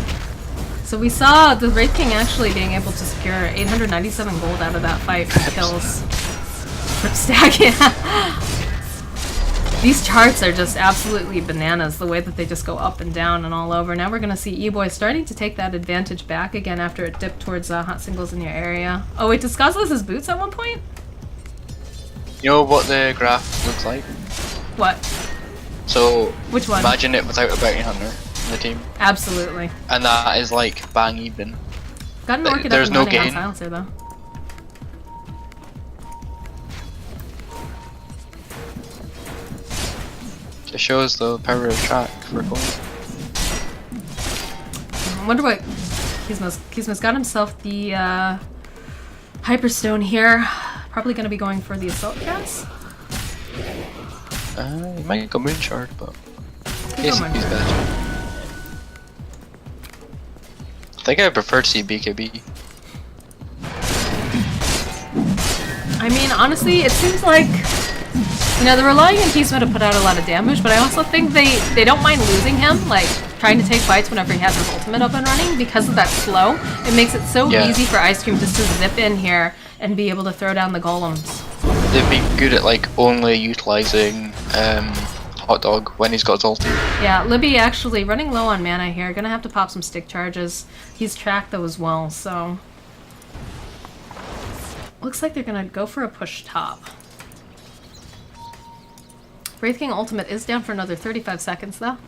So we saw the Wraith King actually being able to secure 897 gold out of that fight for kills. Per stack, yeah. These charts are just absolutely bananas, the way that they just go up and down and all over. Now we're going to see E-Boy starting to take that advantage back again after it dipped towards hot singles in your area. Oh wait, does Skaz lose his boots at one point? You know what the graph looks like? What? So, which one? Imagine it without a bounty hunter in the team. Absolutely. And that is like bang even. Got an Orchid There's up no and running gain. on Silencer though. It shows the power of track for gold. I wonder what Kisma's got himself the Hyperstone here. Probably going to be going for the Assault Cats. He might go Moonshard, but He's better. I think I prefer to see BKB. I mean, honestly, it seems like, you know, they're relying on Kisma to put out a lot of damage, but I also think they don't mind losing him, like trying to take fights whenever he has his ultimate up and running because of that slow. It makes it so easy for Ice Cream just to zip in here and be able to throw down the golems. They'd be good at like only utilizing Hot Dog when he's got his ulti. Yeah, Libby actually running low on mana here. Gonna have to pop some stick charges. He's tracked though as well, so looks like they're gonna go for a push top. Wraith King ultimate is down for another 35 seconds though.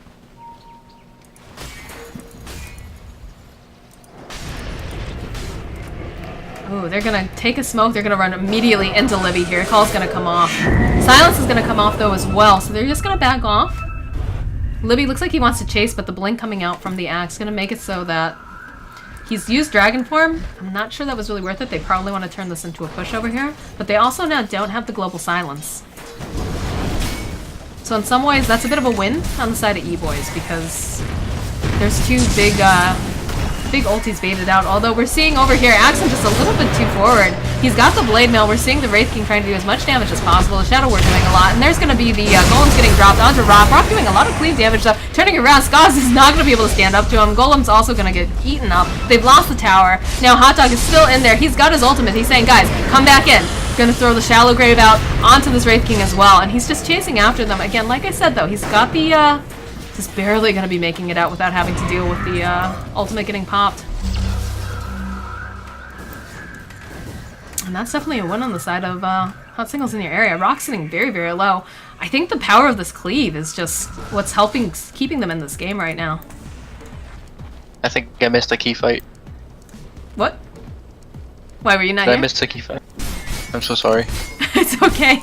Ooh, they're gonna take a smoke, they're gonna run immediately into Libby here. Call's gonna come off. Silence is gonna come off though as well, so they're just gonna back off. Libby looks like he wants to chase, but the blink coming out from the axe is gonna make it so that he's used Dragon Form. I'm not sure that was really worth it. They probably want to turn this into a push over here, but they also now don't have the global silence. So in some ways, that's a bit of a win on the side of E-Boys because there's two big ultis baited out. Although we're seeing over here, Axon just a little bit too forward. He's got the Blade Mail. We're seeing the Wraith King trying to do as much damage as possible. The Shadow Ward doing a lot. And there's going to be the Golems getting dropped onto Rock. Rock doing a lot of cleave damage, though. Turning around, Skaz is not going to be able to stand up to him. Golem's also going to get eaten up. They've lost the tower. Now Hot Dog is still in there. He's got his ultimate. He's saying, guys, come back in. Going to throw the Shallow Grave out onto this Wraith King as well. And he's just chasing after them. Again, like I said, though, he's got the... Just barely going to be making it out without having to deal with the ultimate getting popped. And that's definitely a win on the side of Hot Singles in your area. Rock's sitting very, very low. I think the power of this cleave is just what's helping keeping them in this game right now. I think I missed a key fight. What? Why were you not Did here? I missed a key fight? I'm so sorry. It's okay.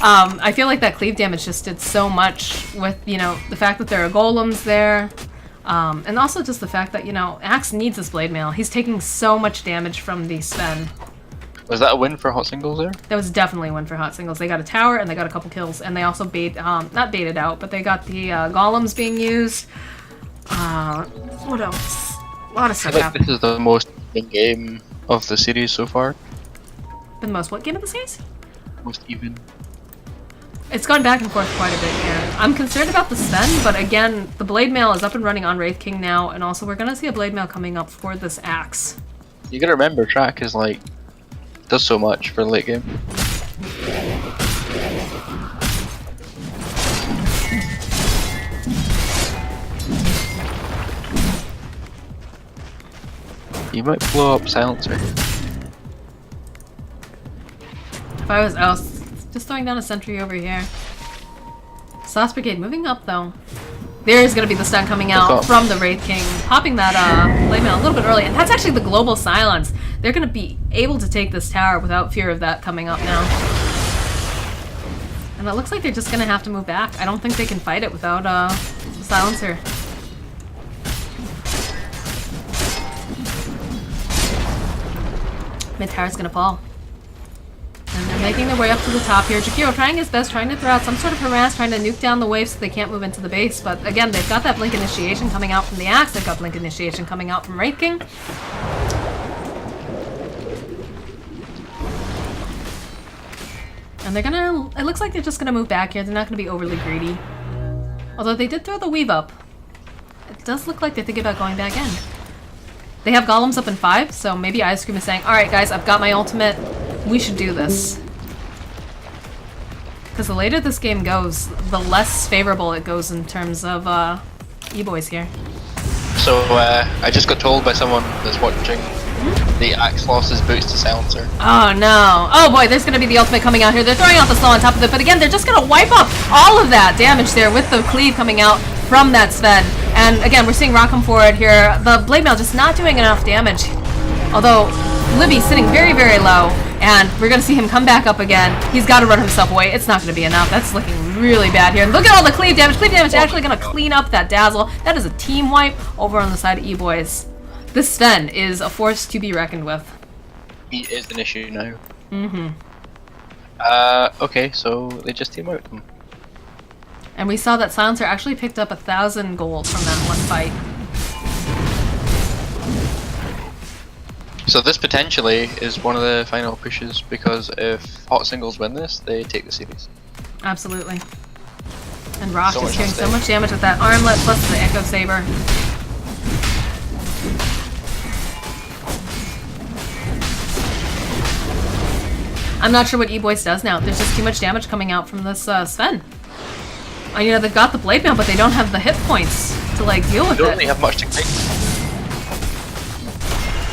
I feel like that cleave damage just did so much with, you know, the fact that there are golems there. And also just the fact that, you know, Axe needs his Blade Mail. He's taking so much damage from the Sven. Was that a win for Hot Singles there? That was definitely a win for Hot Singles. They got a tower and they got a couple kills. And they also not baited out, but they got the golems being used. What else? A lot of stuff I think happened. this is the most even game of the series so far. The most what game of the series? Most even. It's gone back and forth quite a bit here. I'm concerned about the Sven, but again, the Blade Mail is up and running on Wraith King now, and also we're gonna see a Blade Mail coming up for this Axe. You gotta remember, track is like, does so much for the late game. You might blow up Silencer. If I was else, just throwing down a sentry over here. Sauce Brigade moving up though. There is going to be the stun coming out from the Wraith King, popping that Blade Mail a little bit early, and that's actually the global silence. They're going to be able to take this tower without fear of that coming up now. And it looks like they're just going to have to move back. I don't think they can fight it without silencer. Mid tower's going to fall. And they're making their way up to the top here. Jakiro trying his best, trying to throw out some sort of harass, trying to nuke down the wave so they can't move into the base. But again, they've got that Blink Initiation coming out from the Axe. They've got Blink Initiation coming out from Wraith King. And they're gonna... It looks like they're just gonna move back here. They're not gonna be overly greedy. Although they did throw the weave up. It does look like they're thinking about going back in. They have golems up in 5, so maybe Ice Cream is saying, alright guys, I've got my ultimate. We should do this. Because the later this game goes, the less favorable it goes in terms of E-Boys here. So I just got told by someone that's watching the Axe lost his boots to Silencer. Oh no. Oh boy, there's gonna be the ultimate coming out here. They're throwing out the slow on top of it, but again, they're just gonna wipe up all of that damage there with the cleave coming out from that Sven. And again, we're seeing Rock come forward here. The Blade Mail just not doing enough damage. Although, Libby's sitting very, very low. And we're going to see him come back up again. He's got to run himself away. It's not going to be enough. That's looking really bad here. And look at all the cleave damage. Cleave damage is actually going to clean up that Dazzle. That is a team wipe over on the side of E-Boys. This Sven is a force to be reckoned with. He is an issue now. Mm-hmm. Okay, so they just team out him. And we saw that Silencer actually picked up 1,000 gold from that one fight. So this potentially is one of the final pushes, because if Hot Singles win this, they take the series. Absolutely. And Rock So is much doing at so stake. much damage with that armlet plus the Echo Saber. I'm not sure what E-Boys does now. There's just too much damage coming out from this Sven. You know, they've got the Blade Mail, but they don't have the hit points to, like, deal with They don't it. really have much to take.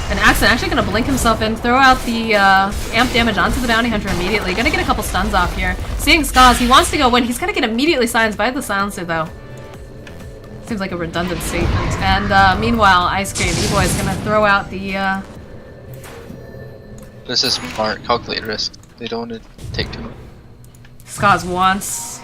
And Axon actually going to blink himself in, throw out the amp damage onto the Bounty Hunter immediately. Going to get a couple stuns off here. Seeing Skaz, he wants to go win. He's going to get immediately silenced by the Silencer, though. Seems like a redundant statement. And meanwhile, Ice Cream, E-Boy is going to throw out the... This is smart, calculated risk. They don't want to take too much. Skaz wants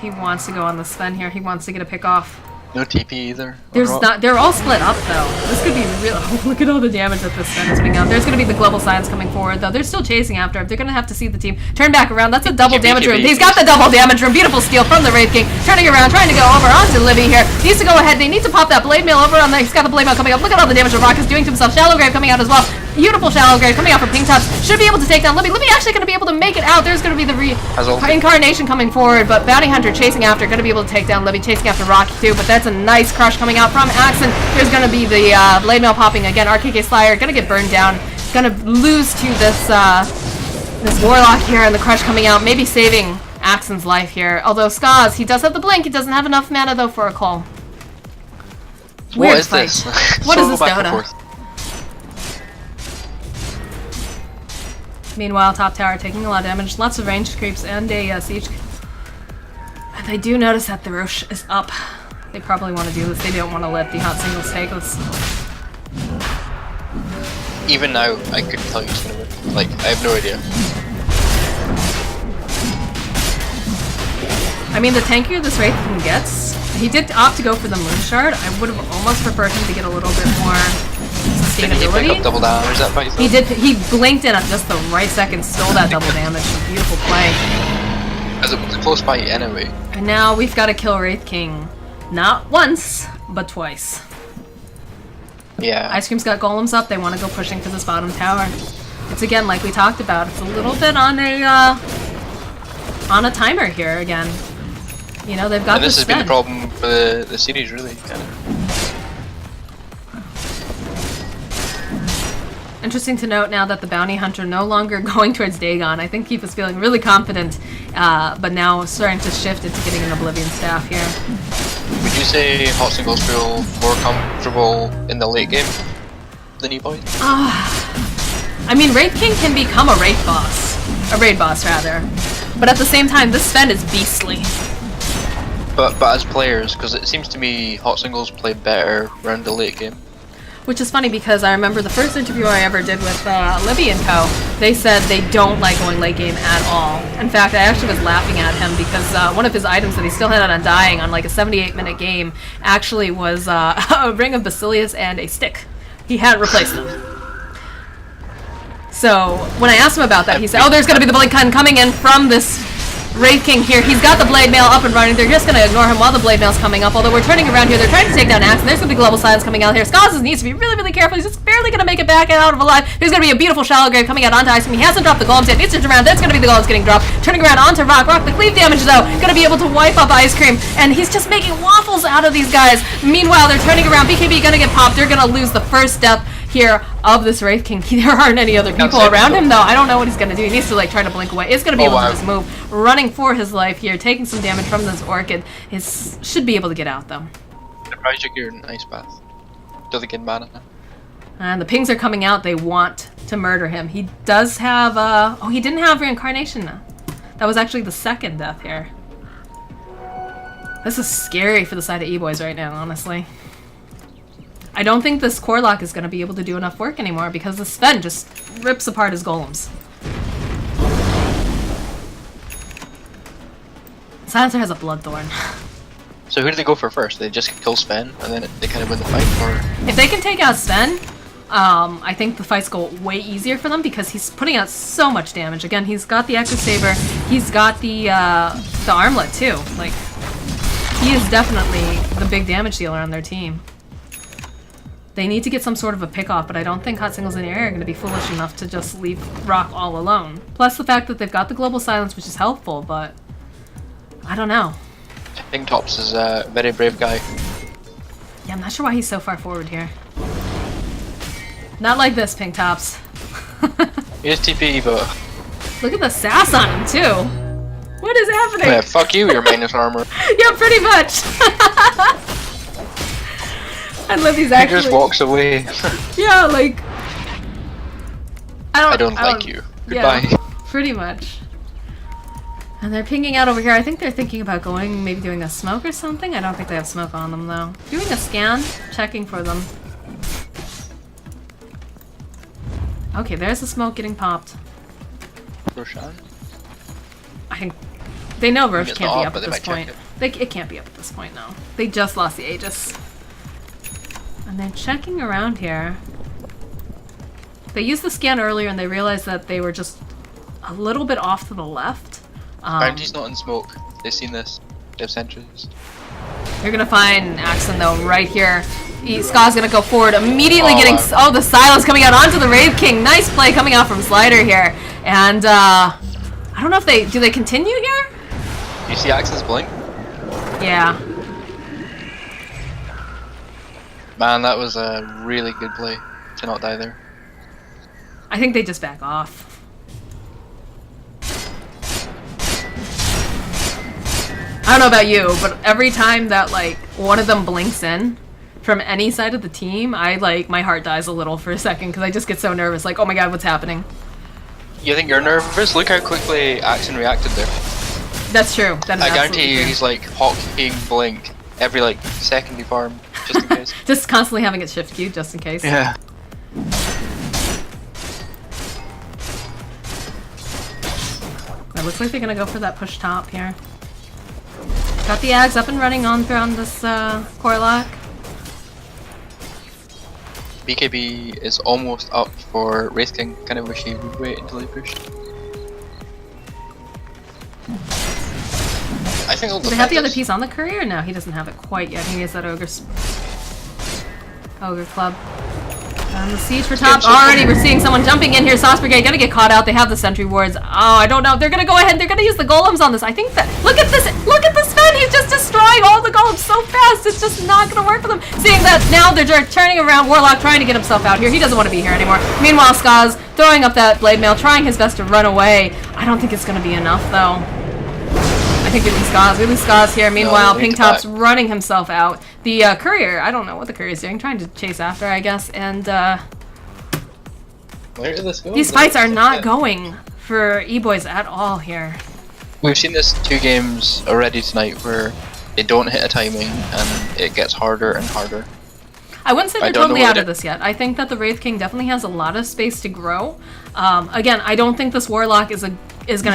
to go on the Sven here. He wants to get a pick off. No TP either. There's not. They're all split up though. This could be real. Oh, look at all the damage that this Sven is putting out. There's going to be the global science coming forward though. They're still chasing after him. They're going to have to see the team turn back around. That's a double damage room. He's got the double damage room. Beautiful steal from the Wraith King. Turning around, trying to go over onto Libby here. Needs to go ahead. They need to pop that Blade Mail over on the. He's got the Blade Mail coming up. Look at all the damage that Rock is doing to himself. Shallow Grave coming out as well. Beautiful shallow grave coming out from Pink Tops. Should be able to take down Libby. Libby actually going to be able to make it out. There's going to be the reincarnation coming forward, but Bounty Hunter chasing after, going to be able to take down Libby, chasing after Rocky too, but that's a nice crush coming out from Axon. There's going to be the blade mail popping again. RKK Slayer going to get burned down. Going to lose to this this Warlock here, and the crush coming out, maybe saving Axon's life here. Although Skaz, he does have the blink. He doesn't have enough mana though for a call. Weird what is fight. this? What So is this, back and Dota? forth. Meanwhile, top tower taking a lot of damage, lots of ranged creeps and a siege. And I do notice that the Roche is up. They probably want to do this. They don't want to let the hot singles take this. Even now, I couldn't tell you who's gonna win. Like, I have no idea. I mean, the tankier this Wraith King gets, he did opt to go for the Moon Shard. I would have almost preferred him to get a little bit more Didn't he pick up sustainability. double damage that fight? He did. He blinked in at just the right second, stole that double damage. Beautiful play. As it was close by anyway. And now we've got to kill Wraith King, not once, but twice. Yeah. Ice Cream's got golems up. They want to go pushing for this bottom tower. It's again like we talked about. It's a little bit on a timer here again. You know, they've got And this has been the spend. problem for the series, really. Kind of. Interesting to note now that the Bounty Hunter no longer going towards Dagon. I think Keith was feeling really confident, but now starting to shift into getting an Oblivion Staff here. Would you say hot singles feel more comfortable in the late game than E-Boys? I mean, Wraith King can become a raid boss. A raid boss, rather. But at the same time, this spend is beastly. But as players, because it seems to me hot singles play better around the late game. Which is funny because I remember the first interview I ever did with Libby and Co. They said they don't like going late game at all. In fact, I actually was laughing at him because one of his items that he still had on dying on like a 78-minute game actually was a ring of Basilius and a stick. He hadn't replaced them. So when I asked him about that, he said, "Oh, there's going to be the blade coming in from this Wraith King here. He's got the blade mail up and running. They're just going to ignore him while the blade mail's coming up. Although we're turning around here, they're trying to take down Axe. There's going to be global silence coming out here. Skaz needs to be really, really careful. He's just barely going to make it back out of alive. There's going to be a beautiful shallow grave coming out onto Ice Cream. He hasn't dropped the golems yet. Needs to turn around. That's going to be the golems getting dropped. Turning around onto Rock. Rock, the cleave damage though, going to be able to wipe up Ice Cream. And he's just making waffles out of these guys. Meanwhile, they're turning around. BKB going to get popped. They're going to lose the first death here of this Wraith King. There aren't any other people around him though. I don't know what he's gonna do. He needs to like try to blink away. It's gonna be able to just move. Running for his life here, taking some damage from this Orchid. Should be able to get out though. Surprised you're in Ice Path. Doesn't get mana. And the pings are coming out. They want to murder him. He does have oh, he didn't have reincarnation. That was actually the second death here. This is scary for the side of E-Boys right now, honestly. I don't think this Corlock is going to be able to do enough work anymore because the Sven just rips apart his golems. Silencer has a Bloodthorn. So who do they go for first? They just kill Sven and then they kind of win the fight, or? If they can take out Sven, I think the fights go way easier for them because he's putting out so much damage. Again, he's got the Echo Saber, he's got the armlet too. Like, he is definitely the big damage dealer on their team. They need to get some sort of a pick-off, but I don't think Hot Singles in the area are going to be foolish enough to just leave Rock all alone. Plus the fact that they've got the global silence, which is helpful, but I don't know. Pink Tops is a very brave guy. Yeah, I'm not sure why he's so far forward here. Not like this, Pink Tops. He is TP, but... Look at the sass on him, too. What is happening? Yeah, fuck you, your minus armor. Yeah, pretty much. And Libby's actually... He just walks away. Yeah, like... I don't like you. Goodbye. Yeah, pretty much. And they're pinging out over here. I think they're thinking about going, maybe doing a smoke or something. I don't think they have smoke on them, though. Doing a scan, checking for them. Okay, there's the smoke getting popped. Roshan? I think they know Roche It's can't not be up, up at but they this might point. check It can't be up at this point, no. They just lost the Aegis. And they're checking around here. They used the scan earlier and they realized that they were just a little bit off to the left. Bounty's not in smoke. They've seen this. They have sentries. You're gonna find Axon though right here. Ska's gonna go forward, immediately getting the silence coming out onto the Wraith King. Nice play coming out from Slider here. And I don't know if do they continue here? You see Axon's blink? Yeah. Man, that was a really good play to not die there. I think they just back off. I don't know about you, but every time that like one of them blinks in from any side of the team, my heart dies a little for a second because I just get so nervous. Like, oh my god, what's happening? You think you're nervous? Look how quickly Axon reacted there. That's true. That is I guarantee you, true. he's like hotkeying blink every like second you farm, just in case. Just constantly having it shift queued just in case. Yeah. It looks like they're gonna go for that push top here. Got the Ags up and running on this core lock. BKB is almost up for Wraith King. Kind of wish he would wait until he pushed. I think Do they have the other piece on the courier? No, he doesn't have it quite yet. He needs that Ogre Club. And the siege for top. Already we're seeing someone jumping in here. Sauce Brigade gonna get caught out. They have the sentry wards. Oh, I don't know. They're gonna go ahead. They're gonna use the golems on this. I think that. Look at this. Look at this Sven. He's just destroying all the golems so fast. It's just not gonna work for them. Seeing that now they're turning around. Warlock trying to get himself out here. He doesn't want to be here anymore. Meanwhile, Ska's throwing up that blade mail, trying his best to run away. I don't think it's gonna be enough though. I think we lose Ska's here. Meanwhile, Pink Top's running himself out. The courier, I don't know what the courier's doing, trying to chase after, I guess. And where did this go? these fights are not going for E-Boys at all here. We've seen this 2 games already tonight where they don't hit a timing and it gets harder and harder. I wouldn't say they're totally out of this yet. I think that the Wraith King definitely has a lot of space to grow. Again, I don't think this Warlock is going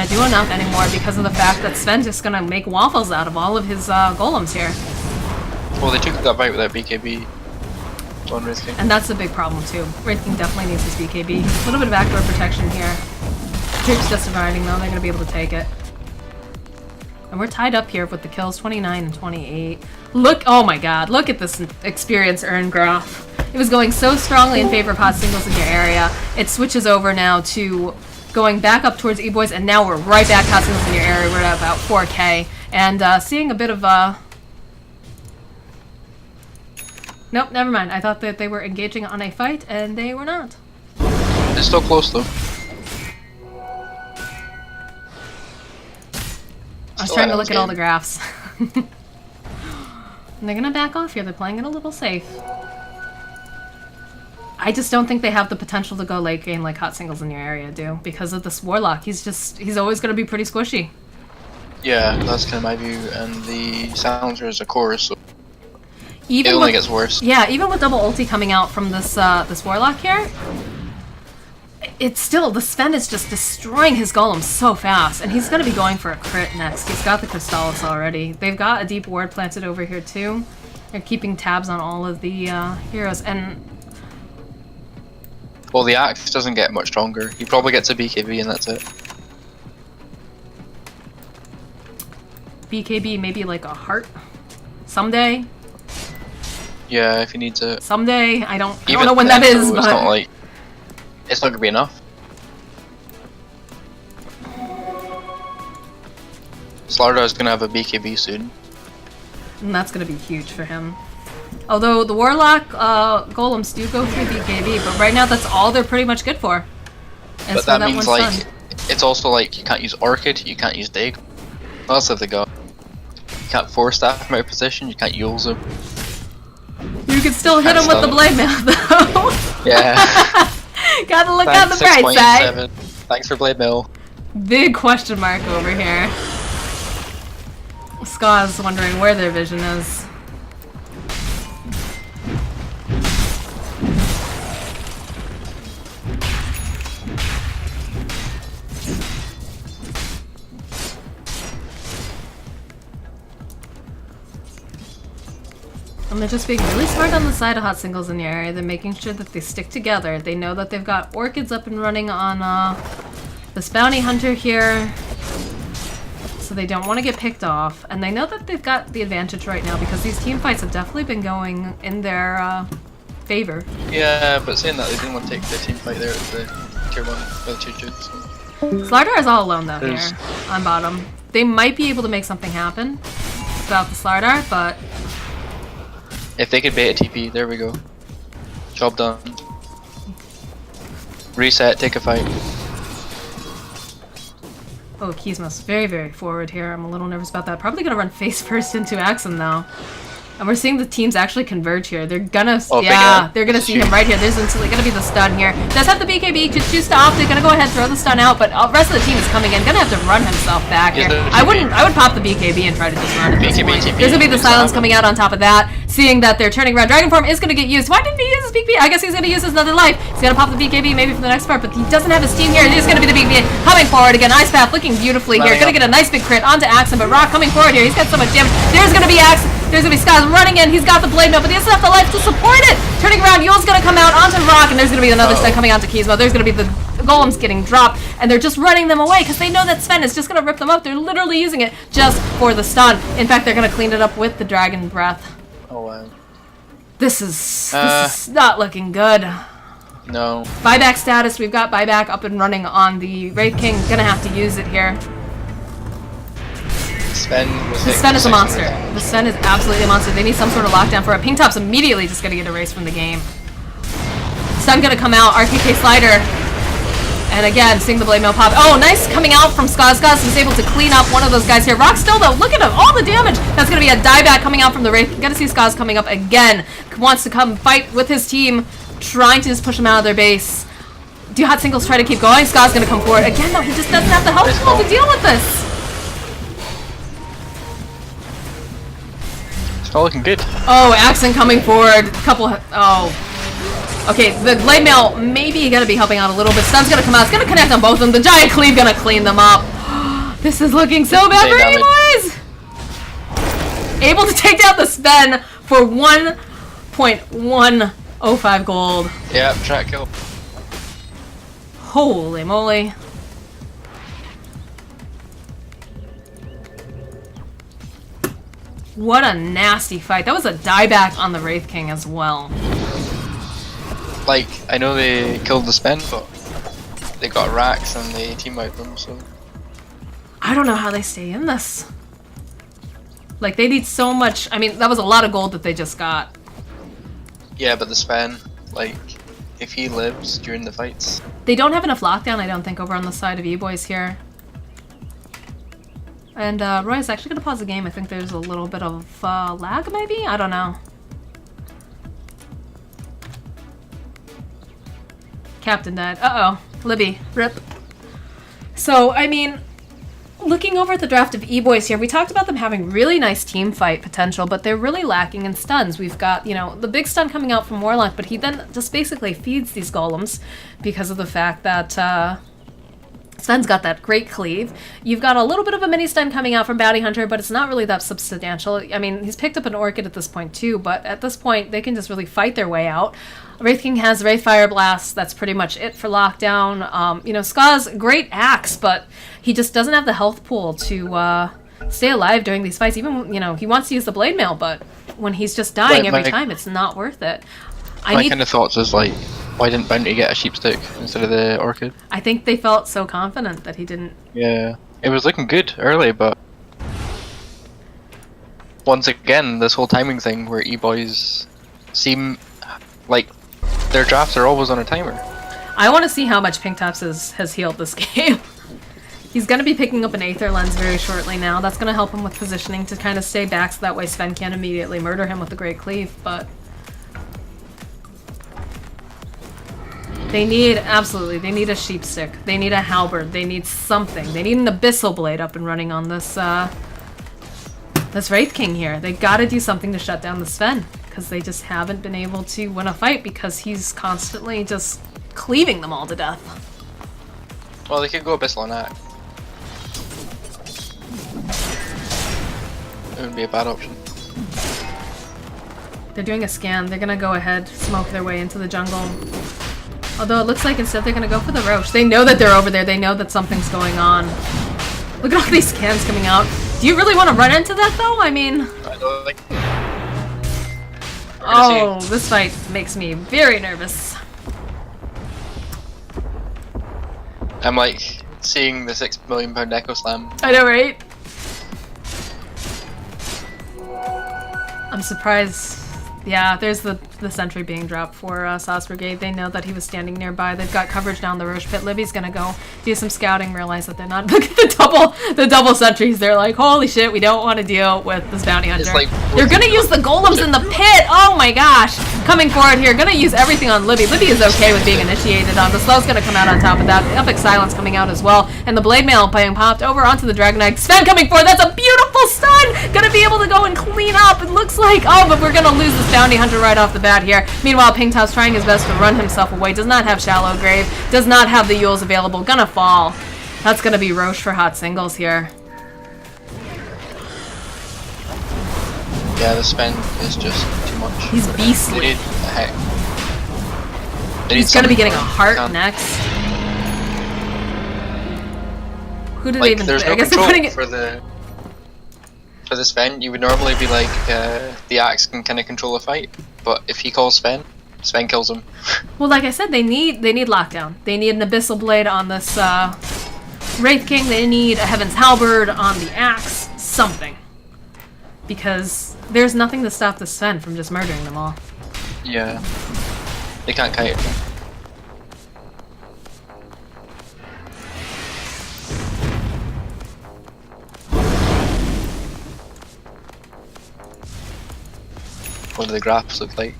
to do enough anymore because of the fact that Sven's just going to make waffles out of all of his golems here. Well, they took that fight without BKB on Wraith King. And that's a big problem too. Wraith King definitely needs his BKB. A little bit of backdoor protection here. Troops just surviving though, they're going to be able to take it. And we're tied up here with the kills, 29 and 28. Look, oh my god, look at this experience earn graph. It was going so strongly in favor of hot singles in your area. It switches over now to going back up towards E-Boys, and now we're right back hot singles in your area. We're at about 4K. And seeing a bit of Nope, never mind. I thought that they were engaging on a fight, and they were not. It's still close though. I was trying to look at all the graphs. And they're gonna back off here. They're playing it a little safe. I just don't think they have the potential to go late game like hot singles in your area do because of this Warlock. He's always gonna be pretty squishy. Yeah, that's kind of my view. And the silencer is a core, so Even it only with, gets worse. Yeah, even with double ulti coming out from this this Warlock here, it's still, the Sven is just destroying his golems so fast, and he's going to be going for a crit next. He's got the Crystallis already. They've got a deep ward planted over here too. They're keeping tabs on all of the heroes, and well, the axe doesn't get much stronger. He probably gets a BKB and that's it. BKB maybe like a heart someday. Yeah, if he needs it. Someday, I don't know when that is, but it's not like it's not gonna be enough. Slardar is gonna have a BKB soon. And that's gonna be huge for him. Although the Warlock golems do go through BKB, but right now that's all they're pretty much good for. But that means like it's also like you can't use Orchid, you can't use Dagon. What else have they got? You can't force staff him out of position, you can't use him. You can still hit him with the blade mail though. Yeah. Gotta look on the bright side. Thanks for blade mail. Big question mark over here. Ska's wondering where their vision is. And they're just being really smart on the side of hot singles in your area. They're making sure that they stick together. They know that they've got Orchids up and running on this bounty hunter here. So they don't want to get picked off, and they know that they've got the advantage right now because these team fights have definitely been going in their favor. Yeah, but saying that, they didn't want to take the team fight there at the tier 1 or the tier 2. So. Slardar is all alone though here on bottom. They might be able to make something happen without the Slardar, but if they could bait a TP, there we go. Job done. Reset, take a fight. oh, Kizma's very, very forward here. I'm a little nervous about that. Probably gonna run face first into Axum though. And we're seeing the teams actually converge here. They're gonna, they're gonna see him right here. There's instantly gonna be the stun here. Does have the BKB, just choose to opt. They're gonna go ahead, throw the stun out, but the rest of the team is coming in. Gonna have to run himself back here. I would pop the BKB and try to just run at this point. There's gonna be the silence coming out on top of that. Seeing that they're turning around, Dragon Form is gonna get used. Why didn't he use his BKB? I guess he's gonna use his another life. He's gonna pop the BKB maybe for the next part, but he doesn't have his team here. He's gonna be the BKB coming forward again. Ice Path looking beautifully here. Gonna get a nice big crit onto Axum, but Rock coming forward here. He's got so much damage. There's gonna be Axum. There's gonna be Skies running in. He's got the blade mail, but he doesn't have the life to support it. Turning around, Yule's gonna come out onto Rock, and there's gonna be another stun coming onto Kizmo. There's gonna be the golems getting dropped, and they're just running them away because they know that Sven is just gonna rip them up. They're literally using it just for the stun. In fact, they're gonna clean it up with the Dragon Breath. Oh wow. This is not looking good. No. Buyback status. We've got buyback up and running on the Wraith King. Gonna have to use it here. Sven is a monster. The Sven is absolutely a monster. They need some sort of lockdown for it. Pink Top's immediately just gonna get erased from the game. Stun gonna come out. RTK slider. And again, seeing the blade mail pop. Oh, nice coming out from Skaz. Skaz was able to clean up one of those guys here. Rock still though. Look at him. All the damage. That's gonna be a dieback coming out from the Wraith. Gonna see Skaz coming up again. Wants to come fight with his team. Trying to just push them out of their base. Do hot singles try to keep going? Skaz gonna come forward. Again though, he just doesn't have the health pool to deal with this. It's not looking good. Oh, Axon coming forward. Okay, the blade mail maybe gonna be helping out a little bit. Stun's gonna come out. It's gonna connect on both of them. The giant cleave gonna clean them up. This is looking so bad for you boys. Able to take down the Sven for 1.105 gold. Yeah, track kill. Holy moly. What a nasty fight. That was a dieback on the Wraith King as well. Like, I know they killed the Sven, but they got racks and they team-wiped them, so... I don't know how they stay in this. Like, they need so much... I mean, that was a lot of gold that they just got. Yeah, but the Sven, like, if he lives during the fights... They don't have enough lockdown, I don't think, over on the side of E-Boys here. And Roy is actually going to pause the game. I think there's a little bit of lag, maybe? I don't know. Captain died. Uh-oh. Libby. Rip. So, I mean, looking over at the draft of E-Boys here, we talked about them having really nice team fight potential, but they're really lacking in stuns. We've got, you know, the big stun coming out from Warlock, but he then just basically feeds these golems because of the fact that Sven's got that great cleave. You've got a little bit of a mini stun coming out from Bounty Hunter, but it's not really that substantial. I mean, he's picked up an Orchid at this point too, but at this point, they can just really fight their way out. Wraith King has Wraith Fire Blast. That's pretty much it for lockdown. You know, Skaz, great axe, but he just doesn't have the health pool to stay alive during these fights. Even, you know, he wants to use the Blade Mail, but when he's just dying every time, it's not worth it. My kind of thoughts was like, why didn't Bounty get a Sheepstick instead of the Orchid? I think they felt so confident that he didn't. Yeah, it was looking good early, but once again, this whole timing thing where E-Boys seem like their drafts are always on a timer. I want to see how much Pink Tops has healed this game. He's going to be picking up an Aether Lens very shortly now. That's going to help him with positioning to kind of stay back so that way Sven can't immediately murder him with the Great Cleave, but... They need, absolutely, they need a Sheepstick. They need a Halberd. They need something. They need an Abyssal Blade up and running on this, this Wraith King here. They gotta do something to shut down the Sven, because they just haven't been able to win a fight because he's constantly just cleaving them all to death. Well, they could go Abyssal on that. It would be a bad option. They're doing a scan. They're gonna go ahead, smoke their way into the jungle. Although it looks like instead they're gonna go for the Roche. They know that they're over there. They know that something's going on. Look at all these scans coming out. Do you really want to run into that though? I mean... I don't like... Oh, this fight makes me very nervous. I'm like seeing the £6 million Echo Slam. I know, right? I'm surprised. Yeah, there's the sentry being dropped for Sauce Brigade. They know that he was standing nearby. They've got coverage down the Roche pit. Libby's gonna go do some scouting, realize that they're not. Look at the double sentries. They're like, holy shit, we don't want to deal with this bounty hunter. Like, they're gonna use the golems in the pit. Oh my gosh, coming forward here, gonna use everything on Libby. Libby is okay with being initiated on. The slow's gonna come out on top of that. The Epic Silence coming out as well, and the blade mail being popped over onto the Dragon Knight. Sven coming forward. That's a beautiful stun. Gonna be able to go and clean up. It looks like, oh, but we're gonna lose this bounty hunter right off the bat here. Meanwhile, Pingtop's trying his best to run himself away. Does not have Shallow Grave. Does not have the Yules available. Gonna fall. That's gonna be Roche for hot singles here. Yeah, the spend is just too much. He's beastly. They need a heck. He's gonna be getting a heart next. Who did they even? There's no I guess they're putting it for the Sven. You would normally be like the Axe can kind of control a fight, but if he calls Sven kills him. Well, like I said, they need lockdown. They need an Abyssal Blade on this Wraith King. They need a Heaven's Halberd on the Axe. Something, because there's nothing to stop the Sven from just murdering them all. Yeah, they can't kite it. What do the graphs look like?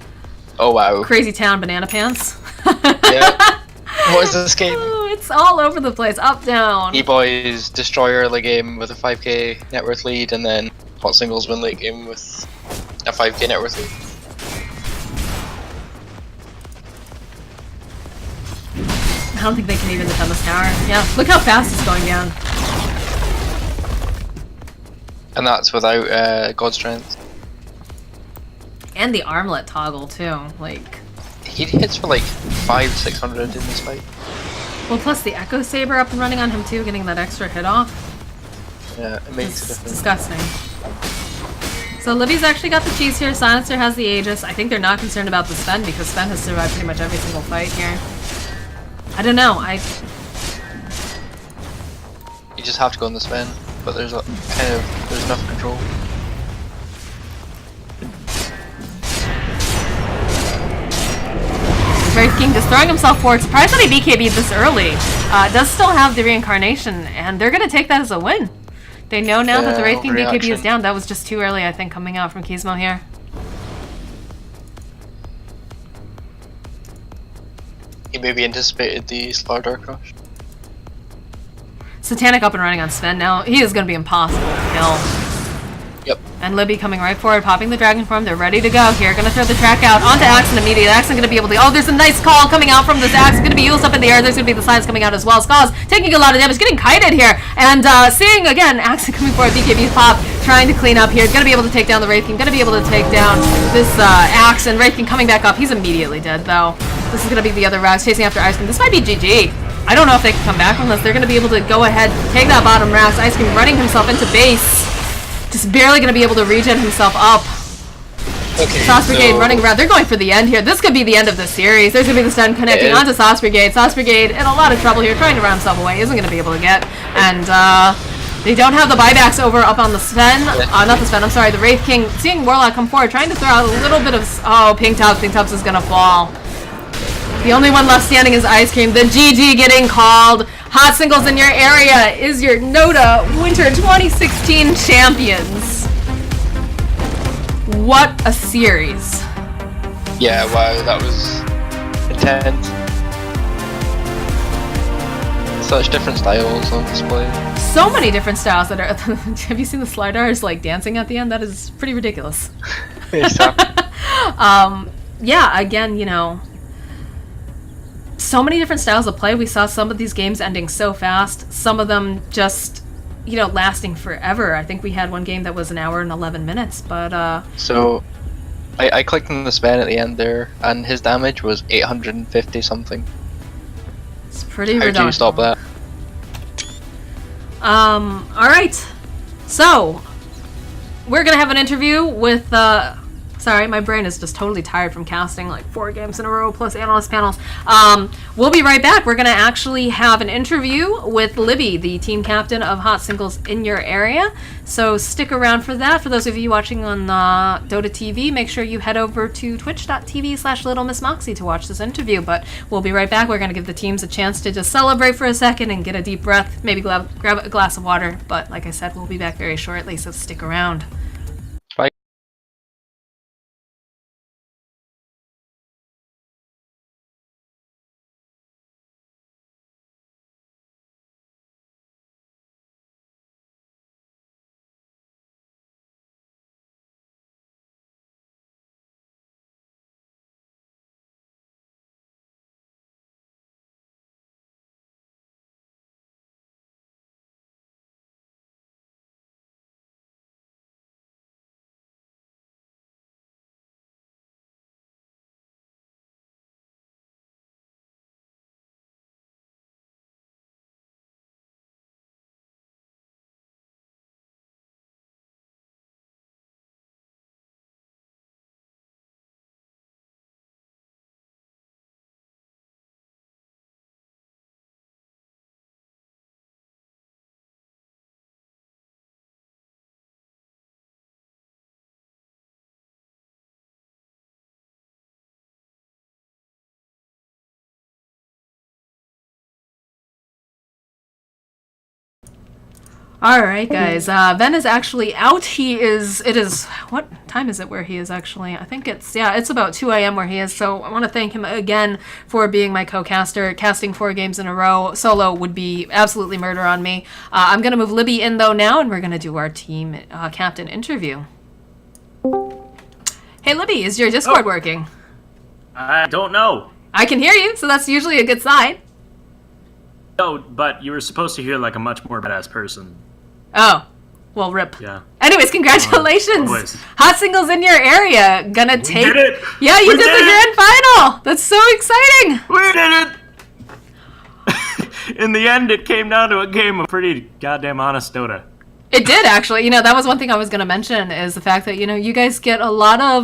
Oh wow. Crazy Town Banana Pants. Yeah. What is this game? Oh, it's all over the place. Up, down. E-Boys destroy early game with a 5k net worth lead, and then Hot Singles win late game with a 5k net worth lead. I don't think they can even defend this tower. Yeah, look how fast it's going down. And that's without God Strength. And the armlet toggle too, like... He hits for like 500-600 in this fight. Well, plus the Echo Saber up and running on him too, getting that extra hit off. Yeah, it makes a difference. Disgusting. So Libby's actually got the cheese here, Silencer has the Aegis. I think they're not concerned about the Sven because Sven has survived pretty much every single fight here. I don't know, You just have to go on the Sven, but there's there's enough control. Wraith King just throwing himself forward. Surprised that he BKB'd this early. Does still have the reincarnation, and they're gonna take that as a win. They know now that the Wraith King BKB is down. That was just too early, I think, coming out from Gizmo here. He maybe anticipated the Slardar crush. Satanic up and running on Sven now. He is gonna be impossible to kill. Yep. And Libby coming right forward, popping the dragon form. They're ready to go here. Gonna throw the track out onto Axon immediately. Axon gonna be able to. Oh, there's a nice call coming out from this Axe. Gonna be used up in the air. There's gonna be the signs coming out as well. Skaz taking a lot of damage, getting kited here. And seeing again, Axon coming forward. BKB pop, trying to clean up here. Gonna be able to take down the Wraith King. Gonna be able to take down this Axe. And Wraith King coming back up. He's immediately dead though. This is gonna be the other Rags chasing after Ice Cream. This might be GG. I don't know if they can come back from this. They're gonna be able to go ahead, take that bottom Rags. Ice Cream running himself into base. Just barely going to be able to regen himself up. Okay, Sauce Brigade running around. They're going for the end here. This could be the end of the series. There's going to be the stun connecting onto Sauce Brigade. Sauce Brigade in a lot of trouble here, trying to round himself away. Isn't going to be able to get. And they don't have the buybacks over up on the Sven. Not the Sven, I'm sorry. The Wraith King. Seeing Warlock come forward, trying to throw out a little bit of... Oh, Pingtops. Pingtops is going to fall. The only one left standing is Ice Cream. The GG getting called. Hot Singles in your area is your NotA Winter 2016 champions. What a series. Yeah, wow, that was intense. Such different styles on display. So many different styles that are... Have you seen the Slidars like dancing at the end? That is pretty ridiculous. Yeah, again, you know... So many different styles of play. We saw some of these games ending so fast. Some of them just, you know, lasting forever. I think we had one game that was an hour and 11 minutes, but So, I clicked on the Sven at the end there, and his damage was 850 something. It's pretty How redundant. do you stop that? All right. So, we're going to have an interview with, sorry, my brain is just totally tired from casting like 4 games in a row plus analyst panels. We'll be right back. We're going to actually have an interview with Libby, the team captain of Hot Singles in your area. So stick around for that. For those of you watching on Dota TV, make sure you head over to twitch.tv/LittleMissMoxie to watch this interview. But we'll be right back. We're going to give the teams a chance to just celebrate for a second and get a deep breath, maybe grab a glass of water. But like I said, we'll be back very shortly, so stick around. Bye. All right, guys. Ben is actually out. It is, what time is it where he is actually? I think it's about 2 a.m. where he is. So I want to thank him again for being my co-caster. Casting 4 games in a row solo would be absolutely murder on me. I'm going to move Libby in, though, now, and we're going to do our team captain interview. Hey, Libby, is your Discord working? I don't know. I can hear you, so that's usually a good sign. No, but you were supposed to hear like a much more badass person. Oh, well, rip. Yeah. Anyways, congratulations. Always. Hot Singles in your area. Gonna take. We did it. Yeah, you We did the did grand final. That's so exciting. We did it! In the end, it came down to a game of pretty goddamn honest Dota. It did, actually. You know, that was one thing I was going to mention, is the fact that, you know, you guys get a lot of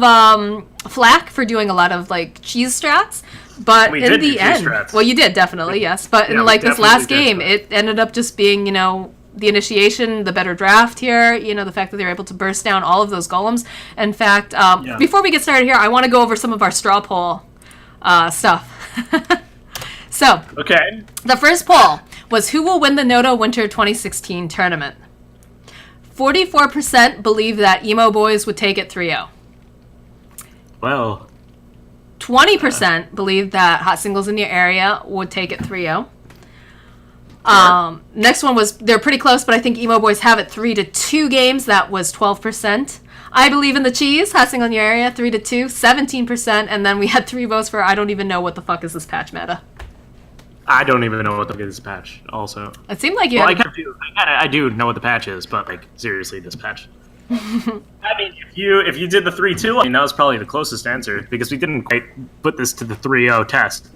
flack for doing a lot of, like, cheese strats. But We in did the do cheese end, strats. well, you did, definitely, yes. But Yeah, in, we like, this definitely last did game, that. it ended up just being, you know, the initiation, the better draft here, you know, the fact that they were able to burst down all of those golems. In fact, before we get started here, I want to go over some of our straw poll stuff. So, Okay. the first poll was who will win the NotA Winter 2016 tournament. 44% believe that Emo Boys would take it 3-0. Well, 20% believe that Hot Singles in your area would take it 3-0. Next one was, they're pretty close, but I think Emo Boys have it 3-2 games. That was 12%. I believe in the cheese. Hot Single in your area, 3-2, 17%. And then we had 3 votes for I don't even know what the fuck is this patch meta. I don't even know what the this patch. Also, It seemed like you well, had... I do know what the patch is, but like seriously, this patch. I mean, if you did the 3-2, I mean that was probably the closest answer because we didn't quite put this to the 3-0 test.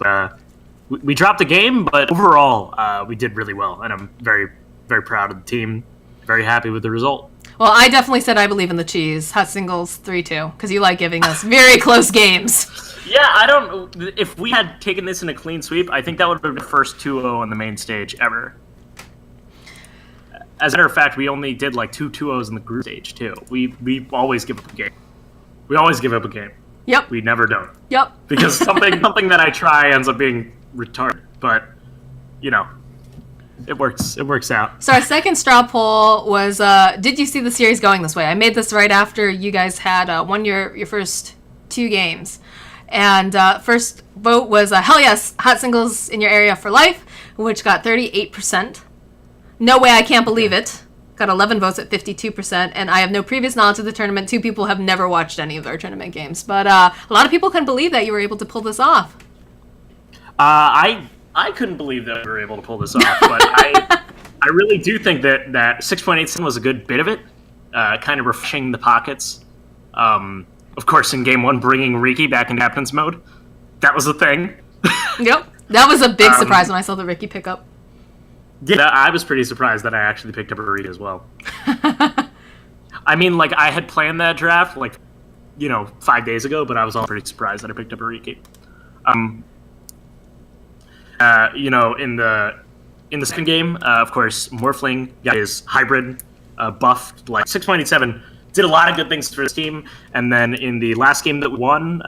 We dropped a game, but overall, we did really well, and I'm very, very proud of the team. Very happy with the result. Well, I definitely said I believe in the cheese. Hot Singles 3-2, because you like giving us very close games. Yeah, I don't. If we had taken this in a clean sweep, I think that would have been the first 2-0 on the main stage ever. As a matter of fact, we only did like 2 2-0s in the group stage too. We always give up a game. We always give up a game. Yep. We never don't. Yep. Because something that I try ends up being retarded. But you know, it works. It works out. So our second straw poll was, did you see the series going this way? I made this right after you guys had won your first 2 games. And first vote was, hell yes, Hot Singles in your area for life, which got 38%. No way, I can't believe it. Got 11 votes at 52%, and I have no previous knowledge of the tournament. 2 people have never watched any of our tournament games. But a lot of people couldn't believe that you were able to pull this off. I couldn't believe that we were able to pull this off, but I really do think that 6.87 was a good bit of it, kind of refreshing the pockets. Of course, in game 1, bringing Riki back in captain's mode, that was a thing. Yep, that was a big surprise when I saw the Ricky pickup. Yeah, I was pretty surprised that I actually picked up a Riki as well. I mean, like, I had planned that draft, like, 5 days ago, but I was all pretty surprised that I picked up a Riki. In the second game, of course, Morphling got his hybrid buffed, like 6.87, did a lot of good things for his team. And then in the last game that we won,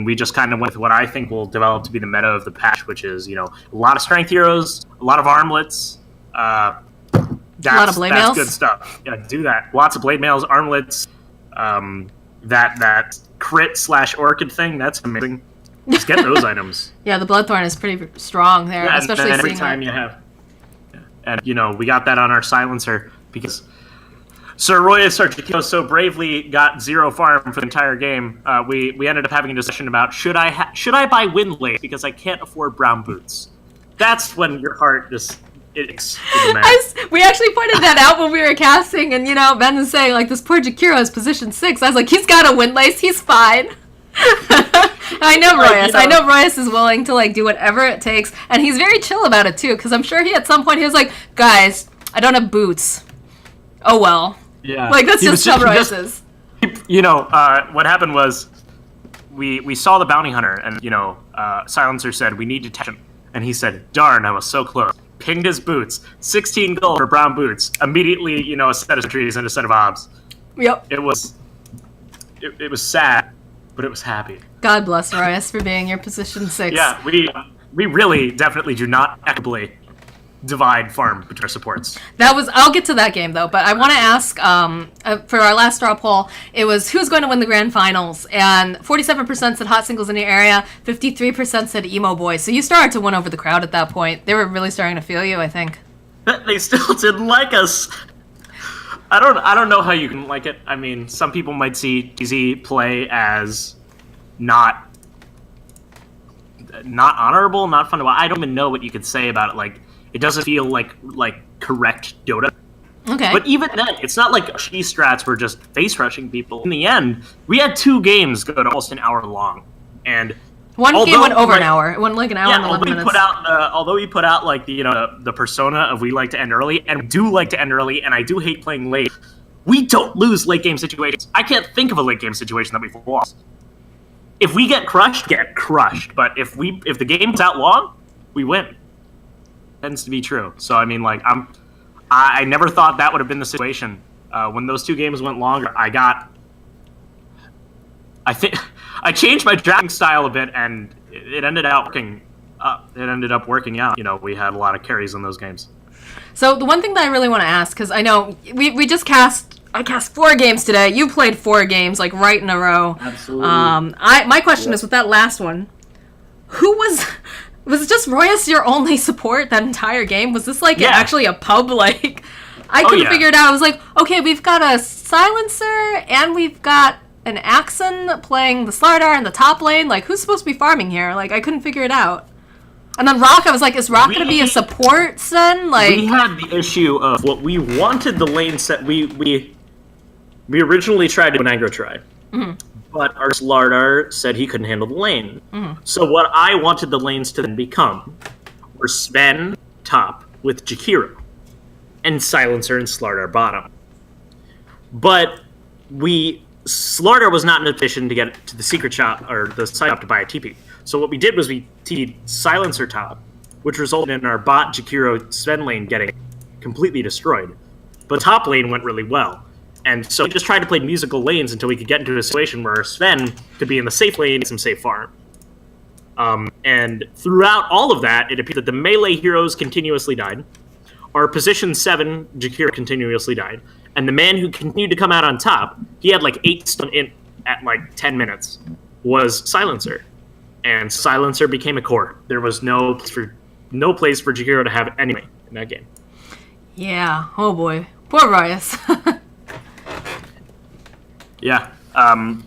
we just kind of went with what I think will develop to be the meta of the patch, which is, a lot of strength heroes, a lot of armlets. A lot of blade mails. That's good stuff. Yeah, do that. Lots of blade mails, armlets. That crit / orchid thing, that's amazing. Just get those items. Yeah, the Bloodthorn is pretty strong there, yeah, especially and every time you have. And, we got that on our silencer because Sir Royus Archikyo so bravely got 0 farm for the entire game. We ended up having a discussion about should I buy Windlace because I can't afford brown boots. That's when your heart just it's we actually pointed that out when we were casting, and Ben was saying like this poor Jakiro is position 6. I was like, he's got a Windlace, he's fine. I know Royus. I know Royus is willing to like do whatever it takes, and he's very chill about it too. Because I'm sure he at some point he was like, "Guys, I don't have boots. Oh well." Yeah. Like that's just how Royus is. What happened was we saw the bounty hunter, and Silencer said we need detection, and he said, "Darn, I was so close." Pinged his boots. 16 gold for brown boots. Immediately, a set of trees and a set of obs. Yep. It was sad, but it was happy. God bless Royus for being your position 6. Yeah, we really definitely do not equitably divide farm between our supports. I'll get to that game though, but I want to ask for our last straw poll, it was who's going to win the grand finals, and 47% said hot singles in your area, 53% said emo boys. So you started to win over the crowd at that point. They were really starting to feel you, I think. They still didn't like us. I don't know how you can like it. I mean, some people might see DZ play as not honorable, not fun to watch. I don't even know what you could say about it. Like, it doesn't feel like correct Dota. Okay. But even then, it's not like cheese strats were just face rushing people. In the end, we had 2 games go to almost an hour long, and one game went over an hour. It went like an hour and 11 minutes. Although we put out like the persona of we like to end early, and we do like to end early, and I do hate playing late. We don't lose late game situations. I can't think of a late game situation that we've lost. If we get crushed, get crushed. But if the game's out long, we win. Tends to be true. So I mean, like I never thought that would have been the situation. When those 2 games went longer, I think I changed my drafting style a bit, and it ended up working. Working out. We had a lot of carries in those games. So the one thing that I really want to ask, because I know we just I cast 4 games today. You played 4 games like right in a row. Absolutely. My question is with that last one, who was it just Royus your only support that entire game? Was this like actually a pub? Like I couldn't figure it out. I was like, okay, we've got a silencer and we've got an Axon playing the Slardar in the top lane. Like, who's supposed to be farming here? Like, I couldn't figure it out. And then Rock, I was like, is Rock going to be a support then? Like, we had the issue of what we wanted the lane set. We originally tried to do an aggro try, but our Slardar said he couldn't handle the lane. So what I wanted the lanes to then become were Sven top with Jakiro, and Silencer and Slardar bottom. But Slardar was not in a position to get to the secret shop or the side up to buy a TP. So what we did was we TP'd Silencer top, which resulted in our bot Jakiro Sven lane getting completely destroyed. But top lane went really well. And so we just tried to play musical lanes until we could get into a situation where Sven could be in the safe lane and some safe farm. And throughout all of that, it appeared that the melee heroes continuously died. Our position 7 Jakiro continuously died. And the man who continued to come out on top, he had like 8 stun in at like 10 minutes, was Silencer. And Silencer became a core. There was no place for Jakiro to have anyway in that game. Yeah. Oh boy. Poor Royus. Yeah. And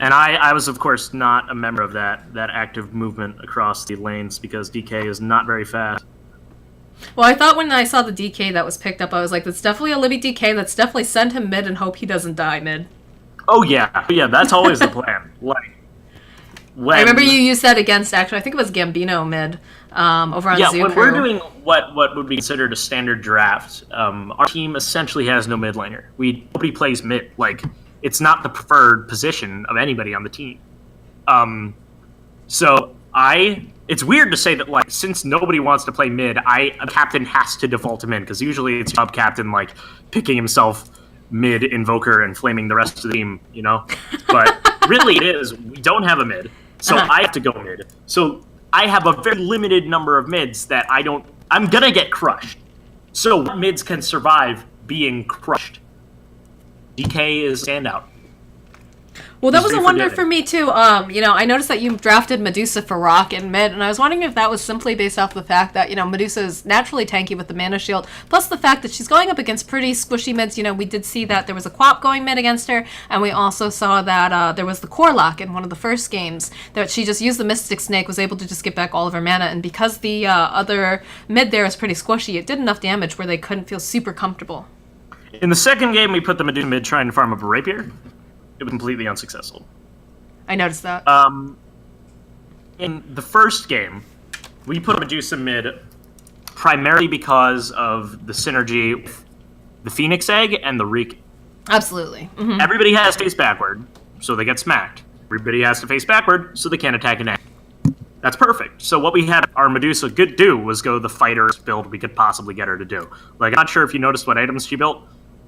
I was, of course, not a member of that active movement across the lanes because DK is not very fast. Well, I thought when I saw the DK that was picked up, I was like, that's definitely a Libby DK. Let's definitely send him mid and hope he doesn't die mid. Oh, yeah. Yeah, that's always the plan. Like, when I remember you used that against, actually, I think it was Gambino mid over on Zoo when Crew. we're doing what would be considered a standard draft, our team essentially has no mid laner. Nobody plays mid. Like, it's not the preferred position of anybody on the team. It's weird to say that, like, since nobody wants to play mid, a captain has to default to mid, because usually it's sub captain, like, picking himself mid invoker and flaming the rest of the team, you know? But really it is, we don't have a mid, so I have to go mid. So I have a very limited number of mids that I'm gonna get crushed. So what mids can survive being crushed? DK is standout. Well, that was a wonder for me, too. I noticed that you drafted Medusa for Rock in mid, and I was wondering if that was simply based off the fact that, Medusa is naturally tanky with the mana shield, plus the fact that she's going up against pretty squishy mids. We did see that there was a Quap going mid against her, and we also saw that there was the Corlock in one of the first games, that she just used the Mystic Snake, was able to just get back all of her mana, and because the other mid there is pretty squishy, it did enough damage where they couldn't feel super comfortable. In the second game, we put the Medusa mid trying to farm up a Rapier. It was completely unsuccessful. I noticed that. In the first game, we put Medusa mid primarily because of the synergy with the Phoenix Egg and the Reek. Absolutely. Mm-hmm. Everybody has to face backward, so they get smacked. Everybody has to face backward, so they can't attack an egg. That's perfect. So what we had our Medusa do was go the fighter's build we could possibly get her to do. Like, I'm not sure if you noticed what items she built,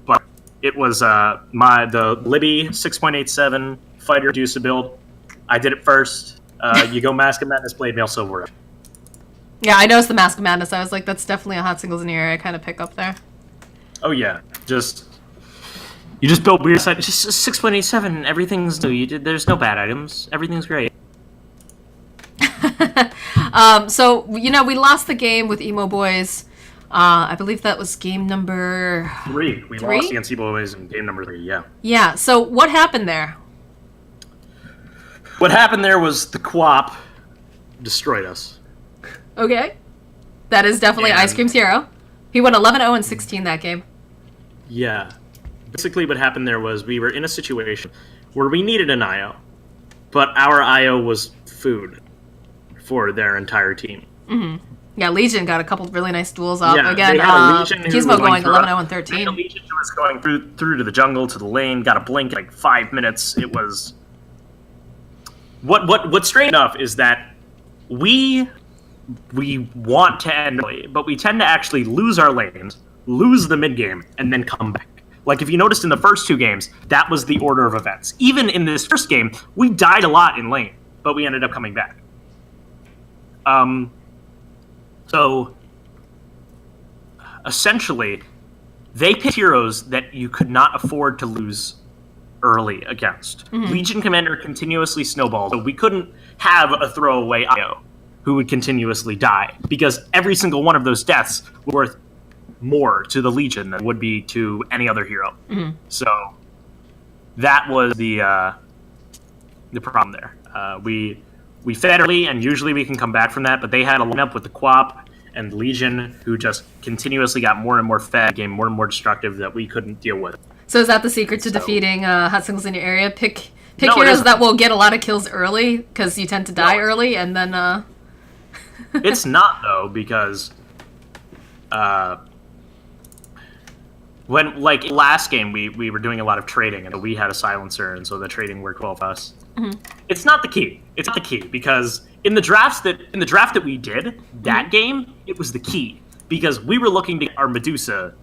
but it was the Libby 6.87 fighter Medusa build. I did it first. You go Mask of Madness, Blade Mail, Silver. Yeah, I noticed the Mask of Madness. I was like, that's definitely a hot singles in the area kind of pick up there. Oh yeah, you just built weird side. Just 6.87. Everything's new. There's no bad items. Everything's great. So we lost the game with Emo Boys. I believe that was game number 3. We lost against Emo Boys in game number 3. Yeah. Yeah. So what happened there? What happened there was the Quap destroyed us. Okay. That is definitely Ice Cream's hero. He went 11-0 and 16 that game. Yeah. Basically what happened there was we were in a situation where we needed an IO, but our IO was food for their entire team. Mm-hmm. Yeah, Legion got a couple really nice duels off. Yeah, again, Gizmo going 11-0 and 13. They had a Legion who was going through to the jungle, to the lane, got a blink in like 5 minutes. It was... What's strange enough is that we want to end early, but we tend to actually lose our lanes, lose the mid game, and then come back. Like, if you noticed in the first 2 games, that was the order of events. Even in this first game, we died a lot in lane, but we ended up coming back. So, essentially, they picked heroes that you could not afford to lose early against. Mm-hmm. Legion Commander continuously snowballed, so we couldn't have a throwaway IO who would continuously die, because every single one of those deaths was worth more to the Legion than would be to any other hero. Mm-hmm. So that was the problem there. We fed early, and usually we can come back from that, but they had a lineup with the Quap and Legion who just continuously got more and more fed, became more and more destructive that we couldn't deal with. So is that the secret to defeating hot singles in your area? Pick heroes that will get a lot of kills early, because you tend to die early, and then... It's not, though, because... when, like, last game, we were doing a lot of trading, and we had a silencer, and so the trading worked well for us. Mm-hmm. It's not the key. It's not the key, because in the draft that we did, that game, it was the key. Because we were looking to get our Medusa,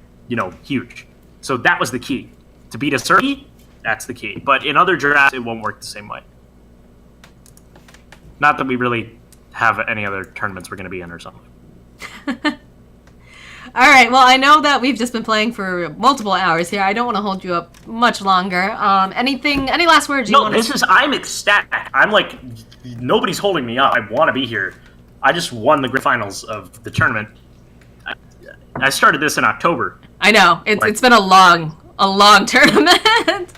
huge. So that was the key. To beat us early, that's the key. But in other drafts, it won't work the same way. Not that we really have any other tournaments we're going to be in or something. All right. Well, I know that we've just been playing for multiple hours here. I don't want to hold you up much longer. Any last words you want to say? I'm ecstatic. I'm like, nobody's holding me up. I want to be here. I just won the grand finals of the tournament. I started this in October. I know. It's been a long tournament.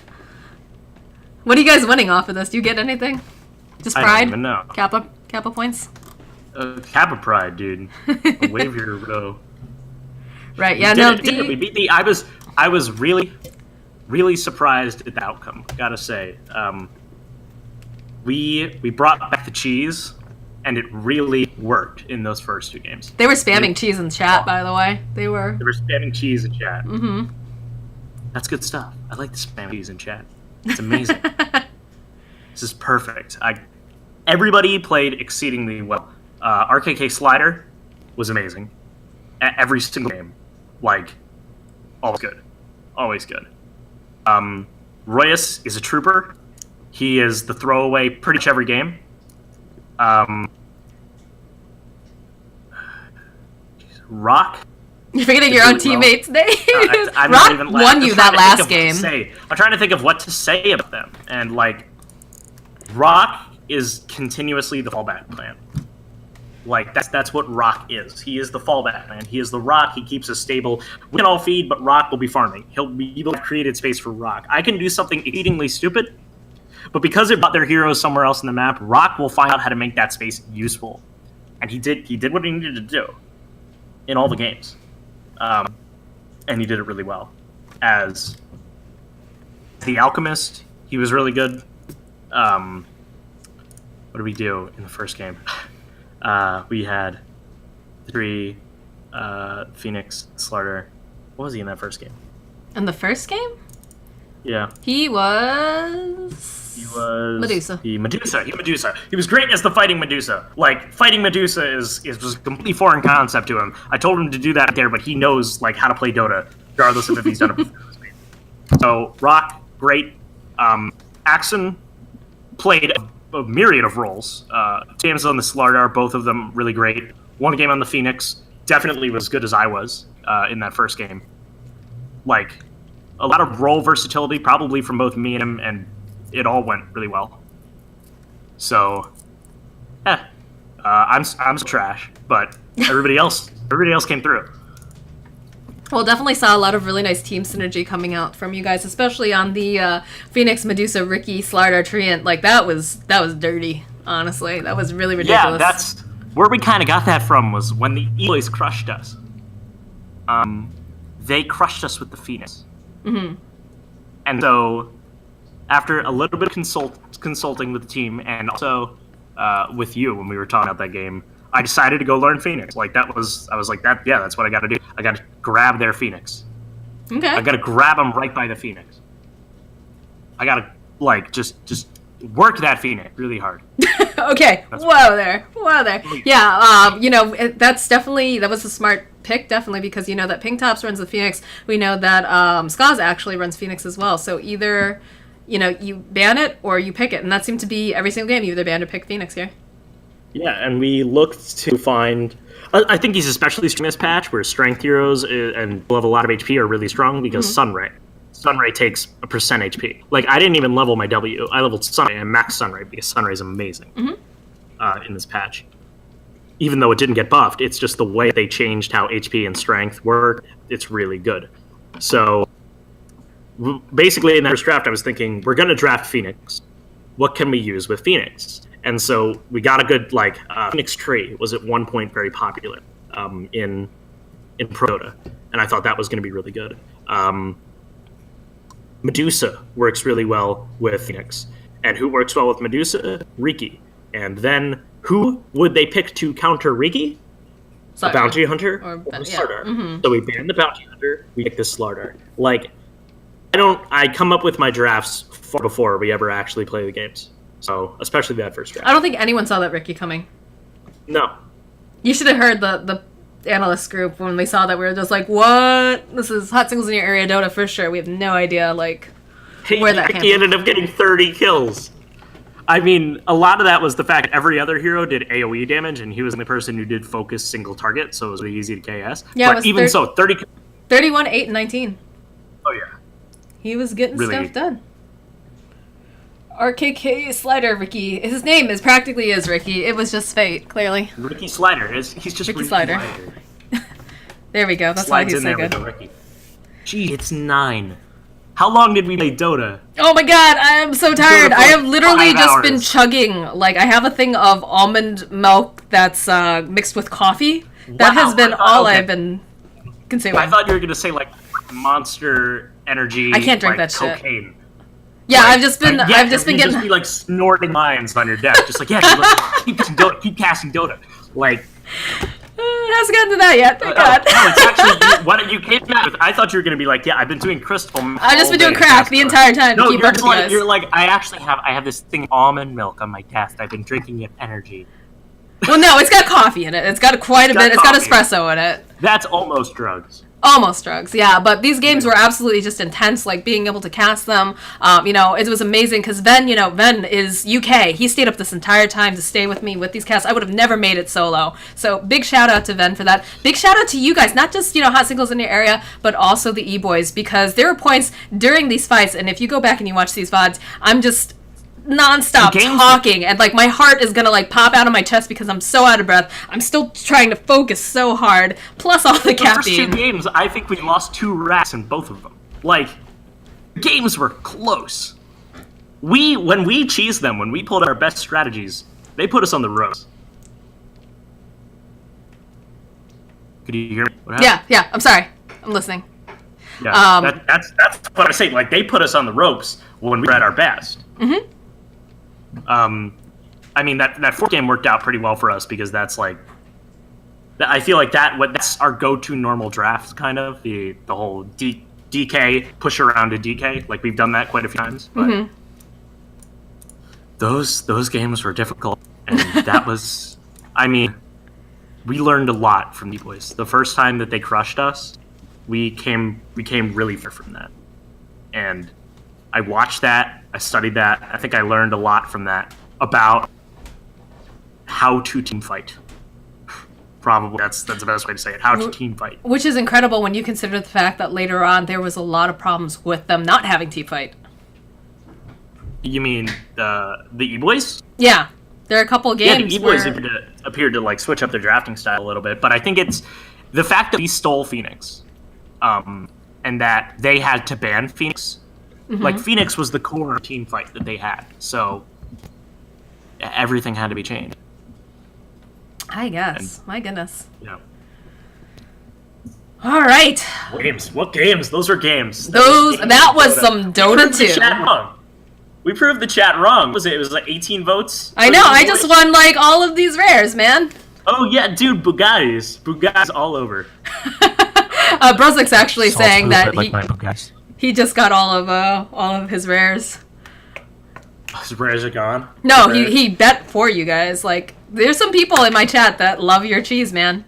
What are you guys winning off of this? Do you get anything? Just pride? I don't even know. Kappa points? Kappa pride, dude. Wave your row. Right, yeah, we beat the... I was really, really surprised at the outcome, gotta say. we brought back the cheese, and it really worked in those first 2 games. They were spamming cheese in chat, by the way. They were spamming cheese in chat. Mm-hmm. That's good stuff. I like the spam cheese in chat. It's amazing. This is perfect. Everybody played exceedingly well. RKK Slider was amazing. Every single game. Like, always good. Always good. Royus is a trooper. He is the throwaway pretty much every game. Rock. You're forgetting your own teammates' names. I'm Rock not even won you that last game. I'm trying to think of what to say about them. And, like, Rock is continuously the fallback plan. Like, that's what Rock is. He is the fallback plan. He is the Rock. He keeps us stable. We can all feed, but Rock will be farming. We will have created space for Rock. I can do something exceedingly stupid, but because they brought their heroes somewhere else in the map, Rock will find out how to make that space useful. And he did what he needed to do in all the games. And he did it really well. As the Alchemist, he was really good. What did we do in the first game? We had 3 Phoenix, Slaughter. What was he in that first game? In the first game? Yeah. He was Medusa. Medusa. He was great as the fighting Medusa. Like, fighting Medusa is just a completely foreign concept to him. I told him to do that there, but he knows like how to play Dota, regardless of if he's done it before. So Rock, great. Axon played a myriad of roles. James on the Slardar, both of them really great. One game on the Phoenix, definitely was as good as I was in that first game. Like, a lot of role versatility, probably from both me and him, and it all went really well. So, I'm trash, but everybody else came through. Well, definitely saw a lot of really nice team synergy coming out from you guys, especially on the Phoenix, Medusa, Ricky, Slardar, Treant. Like, that was dirty, honestly. That was really ridiculous. Yeah, that's where we kind of got that from, was when the E-Boys crushed us. They crushed us with the Phoenix. Mm-hmm. And so, after a little bit of consulting with the team, and also with you when we were talking about that game, I decided to go learn Phoenix. Like, I was like, that's what I gotta do. I gotta grab their Phoenix. Okay. I gotta grab them right by the Phoenix. I gotta, like, just work that Phoenix really hard. Okay. Whoa there. Yeah, that was a smart pick, definitely, because you know that Pink Tops runs the Phoenix. We know that Skaz actually runs Phoenix as well. So either, you ban it or you pick it. And that seemed to be every single game. You either ban or pick Phoenix here. Yeah, and we looked to find... I think he's especially strong this patch, where strength heroes and level a lot of HP are really strong, because Sunray. Sunray takes a % HP. Like, I didn't even level my W. I leveled Sunray and max Sunray, because Sunray is amazing in this patch. Even though it didn't get buffed, it's just the way they changed how HP and strength work. It's really good. So, basically, in the first draft, I was thinking, we're going to draft Phoenix. What can we use with Phoenix? And so we got a good, Phoenix tree was at one point very popular in Proto, and I thought that was going to be really good. Medusa works really well with Phoenix. And who works well with Medusa? Riki. And then who would they pick to counter Riki? A bounty hunter or Slardar. Mm-hmm. So we ban the bounty hunter, we pick the Slardar. Like, I come up with my drafts far before we ever actually play the games. So, especially that first draft. I don't think anyone saw that Ricky coming. No. You should have heard the analyst group when we saw that. We were just like, what? This is hot singles in your area Dota for sure. We have no idea, where that came from. Ricky ended up getting 30 kills. I mean, a lot of that was the fact that every other hero did AoE damage, and he was the only person who did focus single target, so it was really easy to KS. Yeah, but even so, 31, 8, and 19. Oh, yeah. He was getting stuff done. RKK Slider Ricky. His name is Ricky. It was just fate, clearly. Ricky Slider. He's just Ricky Slider. There we go. That's why he's so good. Ricky. Gee, it's 9. How long did we play Dota? Oh my god, I am so tired. I have literally just been chugging. Like, I have a thing of almond milk that's mixed with coffee. That has been all I've been consuming. I thought you were going to say, Monster Energy. I can't drink that cocaine. shit. Yeah, I've just been you'd getting. just be like snorting mines on your deck, just like dude, let's keep casting Dota. Like, It hasn't gotten to that yet. Thank God. No, it's actually what you came out with. I thought you were gonna be like, yeah, I've been doing crystal. I've just been doing crack the entire time to keep up with you guys. You're like, I have this thing almond milk on my desk. I've been drinking it energy. Well, no, it's got coffee in it. It's got quite a bit. It's got espresso in it. That's almost drugs. Almost drugs, yeah. But these games were absolutely just intense, like being able to cast them. It was amazing because Ven is UK. He stayed up this entire time to stay with me with these casts. I would have never made it solo. So big shout out to Ven for that. Big shout out to you guys, not just, hot singles in your area, but also the E-Boys, because there were points during these fights, and if you go back and you watch these VODs, I'm just non-stop talking, and like my heart is gonna like pop out of my chest because I'm so out of breath. I'm still trying to focus so hard, plus all the caffeine. The first 2 games, I think we lost 2 racks in both of them. Like, games were close. When we cheesed them, when we pulled our best strategies, they put us on the ropes. Could you hear me? What happened? Yeah, I'm sorry. I'm listening. Yeah, that's what I say. Like, they put us on the ropes when we were at our best. Mm-hmm. I mean, that 4th game worked out pretty well for us because that's like, I feel like that's our go-to normal draft, kind of the whole DK push around to DK. Like, we've done that quite a few times. But those games were difficult, and that was, I mean, we learned a lot from the boys. The first time that they crushed us, we came really far from that, and I watched that. I studied that. I think I learned a lot from that about how to team fight. Probably that's the best way to say it. How to team fight. Which is incredible when you consider the fact that later on there was a lot of problems with them not having team fight. You mean the E-Boys? Yeah. There are a couple of games the E-Boys appeared to like switch up their drafting style a little bit, but I think it's the fact that we stole Phoenix, and that they had to ban Phoenix. Like, Phoenix was the core team fight that they had, so everything had to be changed. I guess. My goodness. Yeah. All right. What games? Those are games. That was some Dota 2. We proved the chat wrong. It was like 18 votes. I know. I just won like all of these rares, man. Oh yeah, dude, Bugatti's all over. Brozik's actually saying that he he just got all of his rares. His rares are gone? No, he bet for you guys. Like, there's some people in my chat that love your cheese, man.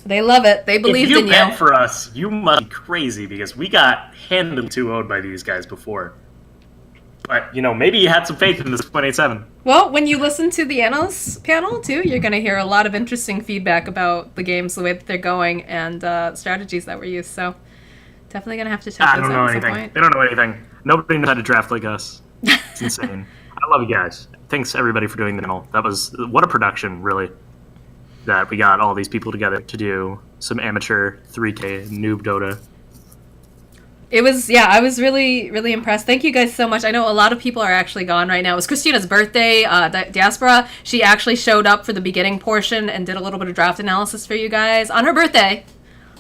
They love it. They believed in you. If you bet for us, you must be crazy because we got handled 2-0'd by these guys before. But, maybe you had some faith in this 0.87. Well, when you listen to the analysts panel, too, you're going to hear a lot of interesting feedback about the games, the way that they're going, and strategies that were used. So, definitely going to have to check those out at some point. They don't know anything. Nobody knows how to draft like us. It's insane. I love you guys. Thanks, everybody, for doing the panel. That was, what a production, really, that we got all these people together to do some amateur 3K noob Dota. It was, yeah, I was really, really impressed. Thank you guys so much. I know a lot of people are actually gone right now. It was Christina's birthday, Diaspora. She actually showed up for the beginning portion and did a little bit of draft analysis for you guys on her birthday.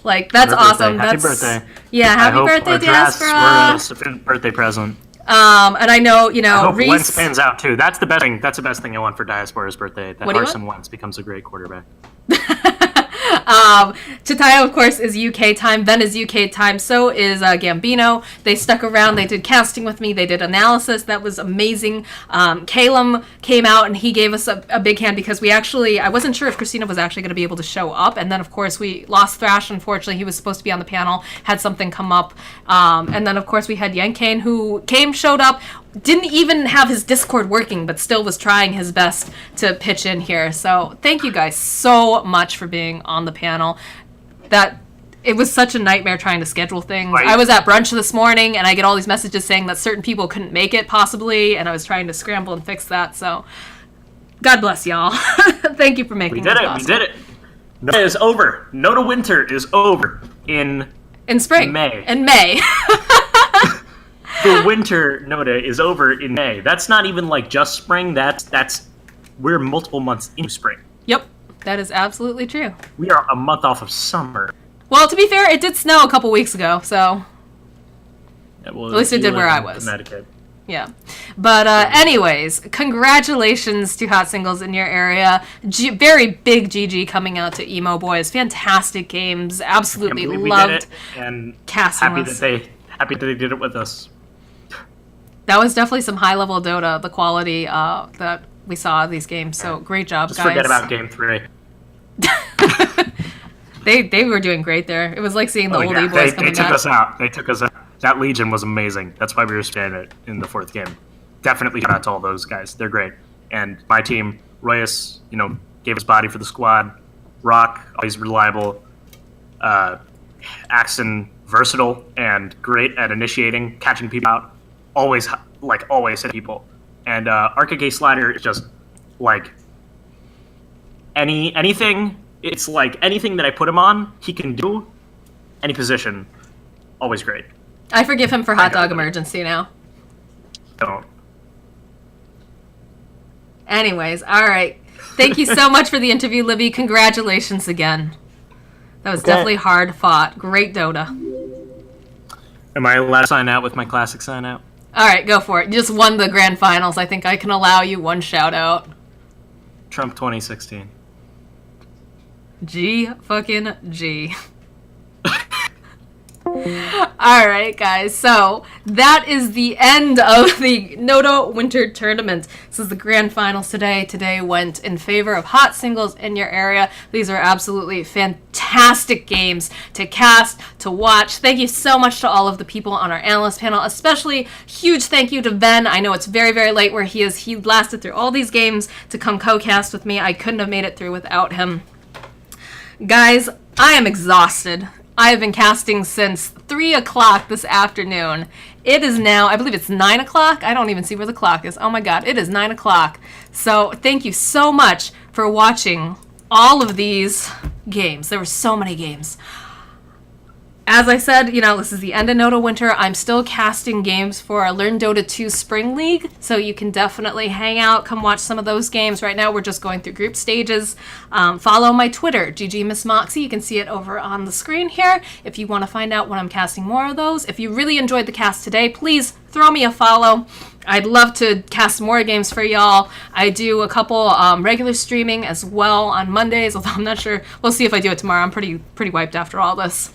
Like, that's awesome. Happy birthday. Yeah, happy birthday, Diaspora. Were a sufficient birthday present. And I know, I hope Reese... Wentz pans out, too. That's the best thing. That's the best thing I want for Diaspora's birthday. That Carson Wentz becomes a great quarterback. Chitayo, of course, is UK time. Ben is UK time. So is Gambino. They stuck around. They did casting with me. They did analysis. That was amazing. Calum came out and he gave us a big hand because I wasn't sure if Christina was actually going to be able to show up. And then, of course, we lost Thrash. Unfortunately, he was supposed to be on the panel, had something come up. And then, of course, we had Yankane who showed up, didn't even have his Discord working, but still was trying his best to pitch in here. So thank you guys so much for being on the panel. It was such a nightmare trying to schedule things. Right. I was at brunch this morning, and I get all these messages saying that certain people couldn't make it, possibly, and I was trying to scramble and fix that. So God bless y'all. Thank you for making this possible. We did it. NotA is over. NotA Winter is over in spring. May. In May. The winter NotA is over in May. That's not even like just spring. We're multiple months into spring. Yep, that is absolutely true. We are a month off of summer. Well, to be fair, it did snow a couple weeks ago, so. Yeah, well, At least it you did live where I in was. Connecticut. Yeah. But anyways, congratulations to Hot Singles in your area. Very big GG coming out to Emo Boys. Fantastic games. Absolutely Can't believe loved we did it, and casting happy this. that they did it with us. That was definitely some high level Dota, the quality that we saw of these games. So great job, Just guys. forget about game 3. They were doing great there. It was like seeing the old E-boys coming They took back. us out. They took us out. That Legion was amazing. That's why we were spamming it in the 4th game. Definitely shout out to all those guys. They're great. And my team, Royus, gave his body for the squad. Rock, always reliable. Axon, versatile and great at initiating, catching people out. Always hit people. And Arcade Slider is just like anything. It's like anything that I put him on, he can do. Any position, always great. I forgive him for Hot Dog Emergency now. Don't. Anyways, all right. Thank you so much for the interview, Libby. Congratulations again. That was definitely hard fought. Great Dota. Am I allowed to sign out with my classic sign out? All right, go for it. You just won the grand finals. I think I can allow you one shout out. Trump 2016. G fucking G. All right, guys. So that is the end of the NotA Winter Tournament. This is the grand finals today. Today went in favor of Hot Singles in your area. These are absolutely fantastic games to cast, to watch. Thank you so much to all of the people on our analyst panel, especially huge thank you to Ben. I know it's very, very late where he is. He lasted through all these games to come co-cast with me. I couldn't have made it through without him. Guys, I am exhausted. I have been casting since 3 o'clock this afternoon. It is now, I believe it's 9 o'clock. I don't even see where the clock is. Oh my god, it is 9 o'clock. So thank you so much for watching all of these games. There were so many games. As I said, this is the end of NotA Winter. I'm still casting games for our Learn Dota 2 Spring League, so you can definitely hang out, come watch some of those games. Right now, we're just going through group stages. Follow my Twitter, GG Miss Moxie. You can see it over on the screen here if you want to find out when I'm casting more of those. If you really enjoyed the cast today, please throw me a follow. I'd love to cast more games for y'all. I do a couple regular streaming as well on Mondays, although I'm not sure. We'll see if I do it tomorrow. I'm pretty wiped after all this.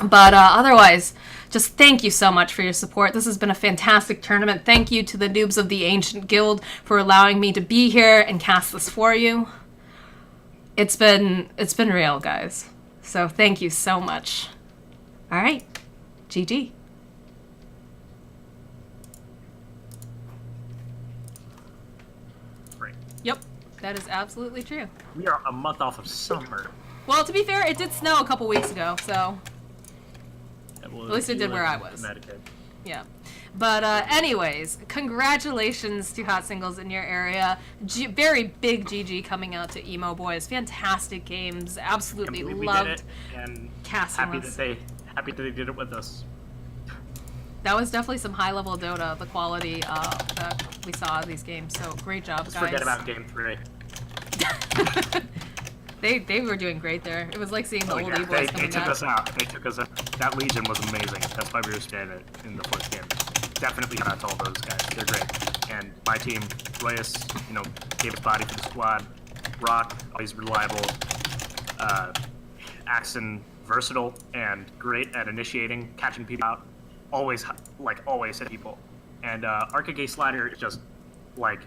But otherwise, just thank you so much for your support. This has been a fantastic tournament. Thank you to the Noobs of the Ancient Guild for allowing me to be here and cast this for you. It's been real, guys. So thank you so much. All right. GG. Great. Yep, that is absolutely true. We are a month off of summer. Well, to be fair, it did snow a couple weeks ago, so Yeah, well, at least it you did live where I in was. Connecticut. Yeah. But anyways, congratulations to Hot Singles in your area. Very big GG coming out to Emo Boys. Fantastic games. Absolutely Can't believe we loved did it, and casting happy this. that they did it with us. That was definitely some high level Dota, the quality that we saw of these games. So great job, Just guys. forget about game 3. They were doing great there. It was like seeing the old E-boys They coming took back. us out. They took us out. That Legion was amazing. That's why we were spamming it in the 4th game. Definitely shout out to all those guys. They're great. And my team, Royus, gave his body for the squad. Rock, always reliable. Axon, versatile and great at initiating, catching people out. Always hit people. And Arcade Slider is just like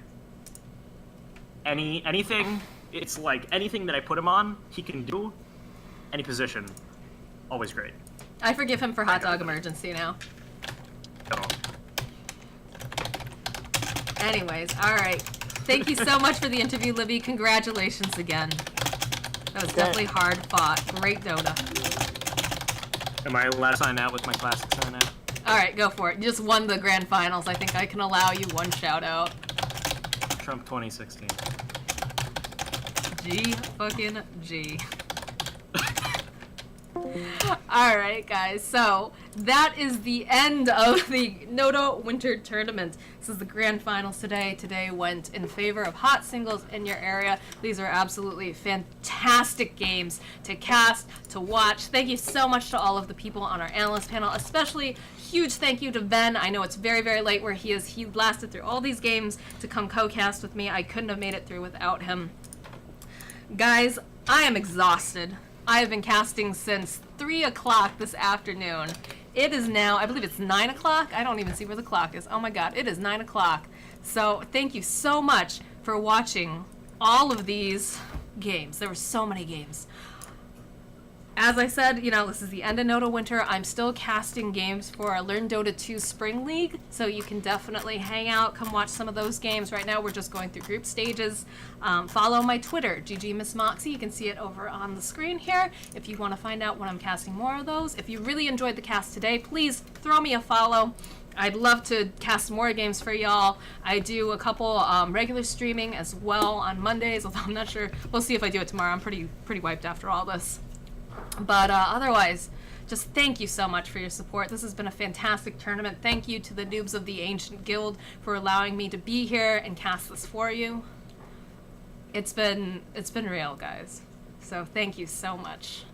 anything. It's like anything that I put him on, he can do. Any position, always great. I forgive him for Hot Dog Emergency now. Don't. Anyways, all right. Thank you so much for the interview, Libby. Congratulations again. That was definitely hard fought. Great Dota. Am I allowed to sign out with my classic sign out? All right, go for it. You just won the grand finals. I think I can allow you one shout out. Trump 2016. G fucking G. Alright, guys, so that is the end of the NotA Winter Tournament. This is the grand finals today. Today went in favor of hot singles in your area. These are absolutely fantastic games to cast, to watch. Thank you so much to all of the people on our analyst panel, especially huge thank you to Ben. I know it's very, very late where he is. He lasted through all these games to come co-cast with me. I couldn't have made it through without him. Guys, I am exhausted. I have been casting since 3 o'clock this afternoon. It is now, I believe it's 9 o'clock. I don't even see where the clock is. Oh my god, it is 9 o'clock. So thank you so much for watching all of these games. There were so many games. As I said, you know, this is the end of NotA Winter. I'm still casting games for our Learn Dota 2 Spring League, so you can definitely hang out, come watch some of those games. Right now, we're just going through group stages. Follow my Twitter, GG Miss Moxie. You can see it over on the screen here if you want to find out when I'm casting more of those. If you really enjoyed the cast today, please throw me a follow. I'd love to cast more games for y'all. I do a couple regular streaming as well on Mondays, although I'm not sure. We'll see if I do it tomorrow. I'm pretty wiped after all this. But otherwise, just thank you so much for your support. This has been a fantastic tournament. Thank you to the Noobs of the Ancient Guild for allowing me to be here and cast this for you. It's been real, guys. So thank you so much.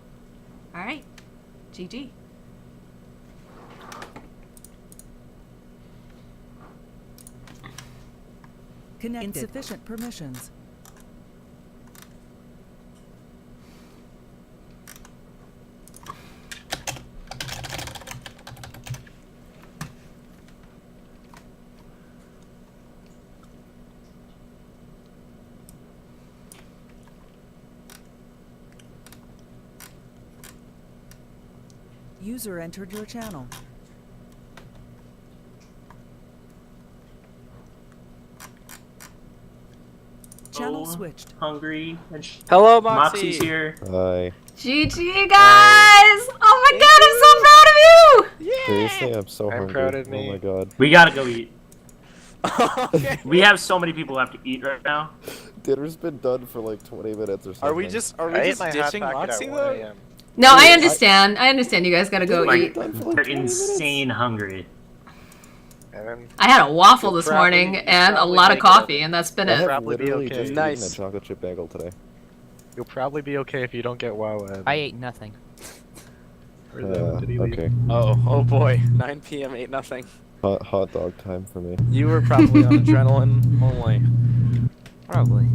All right, GG. Connected. Insufficient permissions. User entered your channel. Channel switched. Hungry. Hello, Moxie's Moxie. here. Hi. GG, guys! Oh my god, I'm so proud of you! Seriously, I'm so I'm hungry. proud of me. Oh my god. We gotta go eat. Okay. We have so many people who have to eat right now. Dinner's been done for like 20 minutes or something. Are we just ditching Moxie though? No, I understand. I understand. You guys gotta go Like, eat. Done for like they're 20 minutes? insane hungry. I had a waffle You'll this morning probably- and a probably lot of make it. coffee, and that's been I it. have Probably be literally okay. just Nice. eaten a chocolate chip bagel today. You'll probably be okay if you don't get WoW. I ate nothing. Okay. Oh boy. 9 p.m. ate nothing. Hot dog time for me. You were probably on adrenaline only. Probably.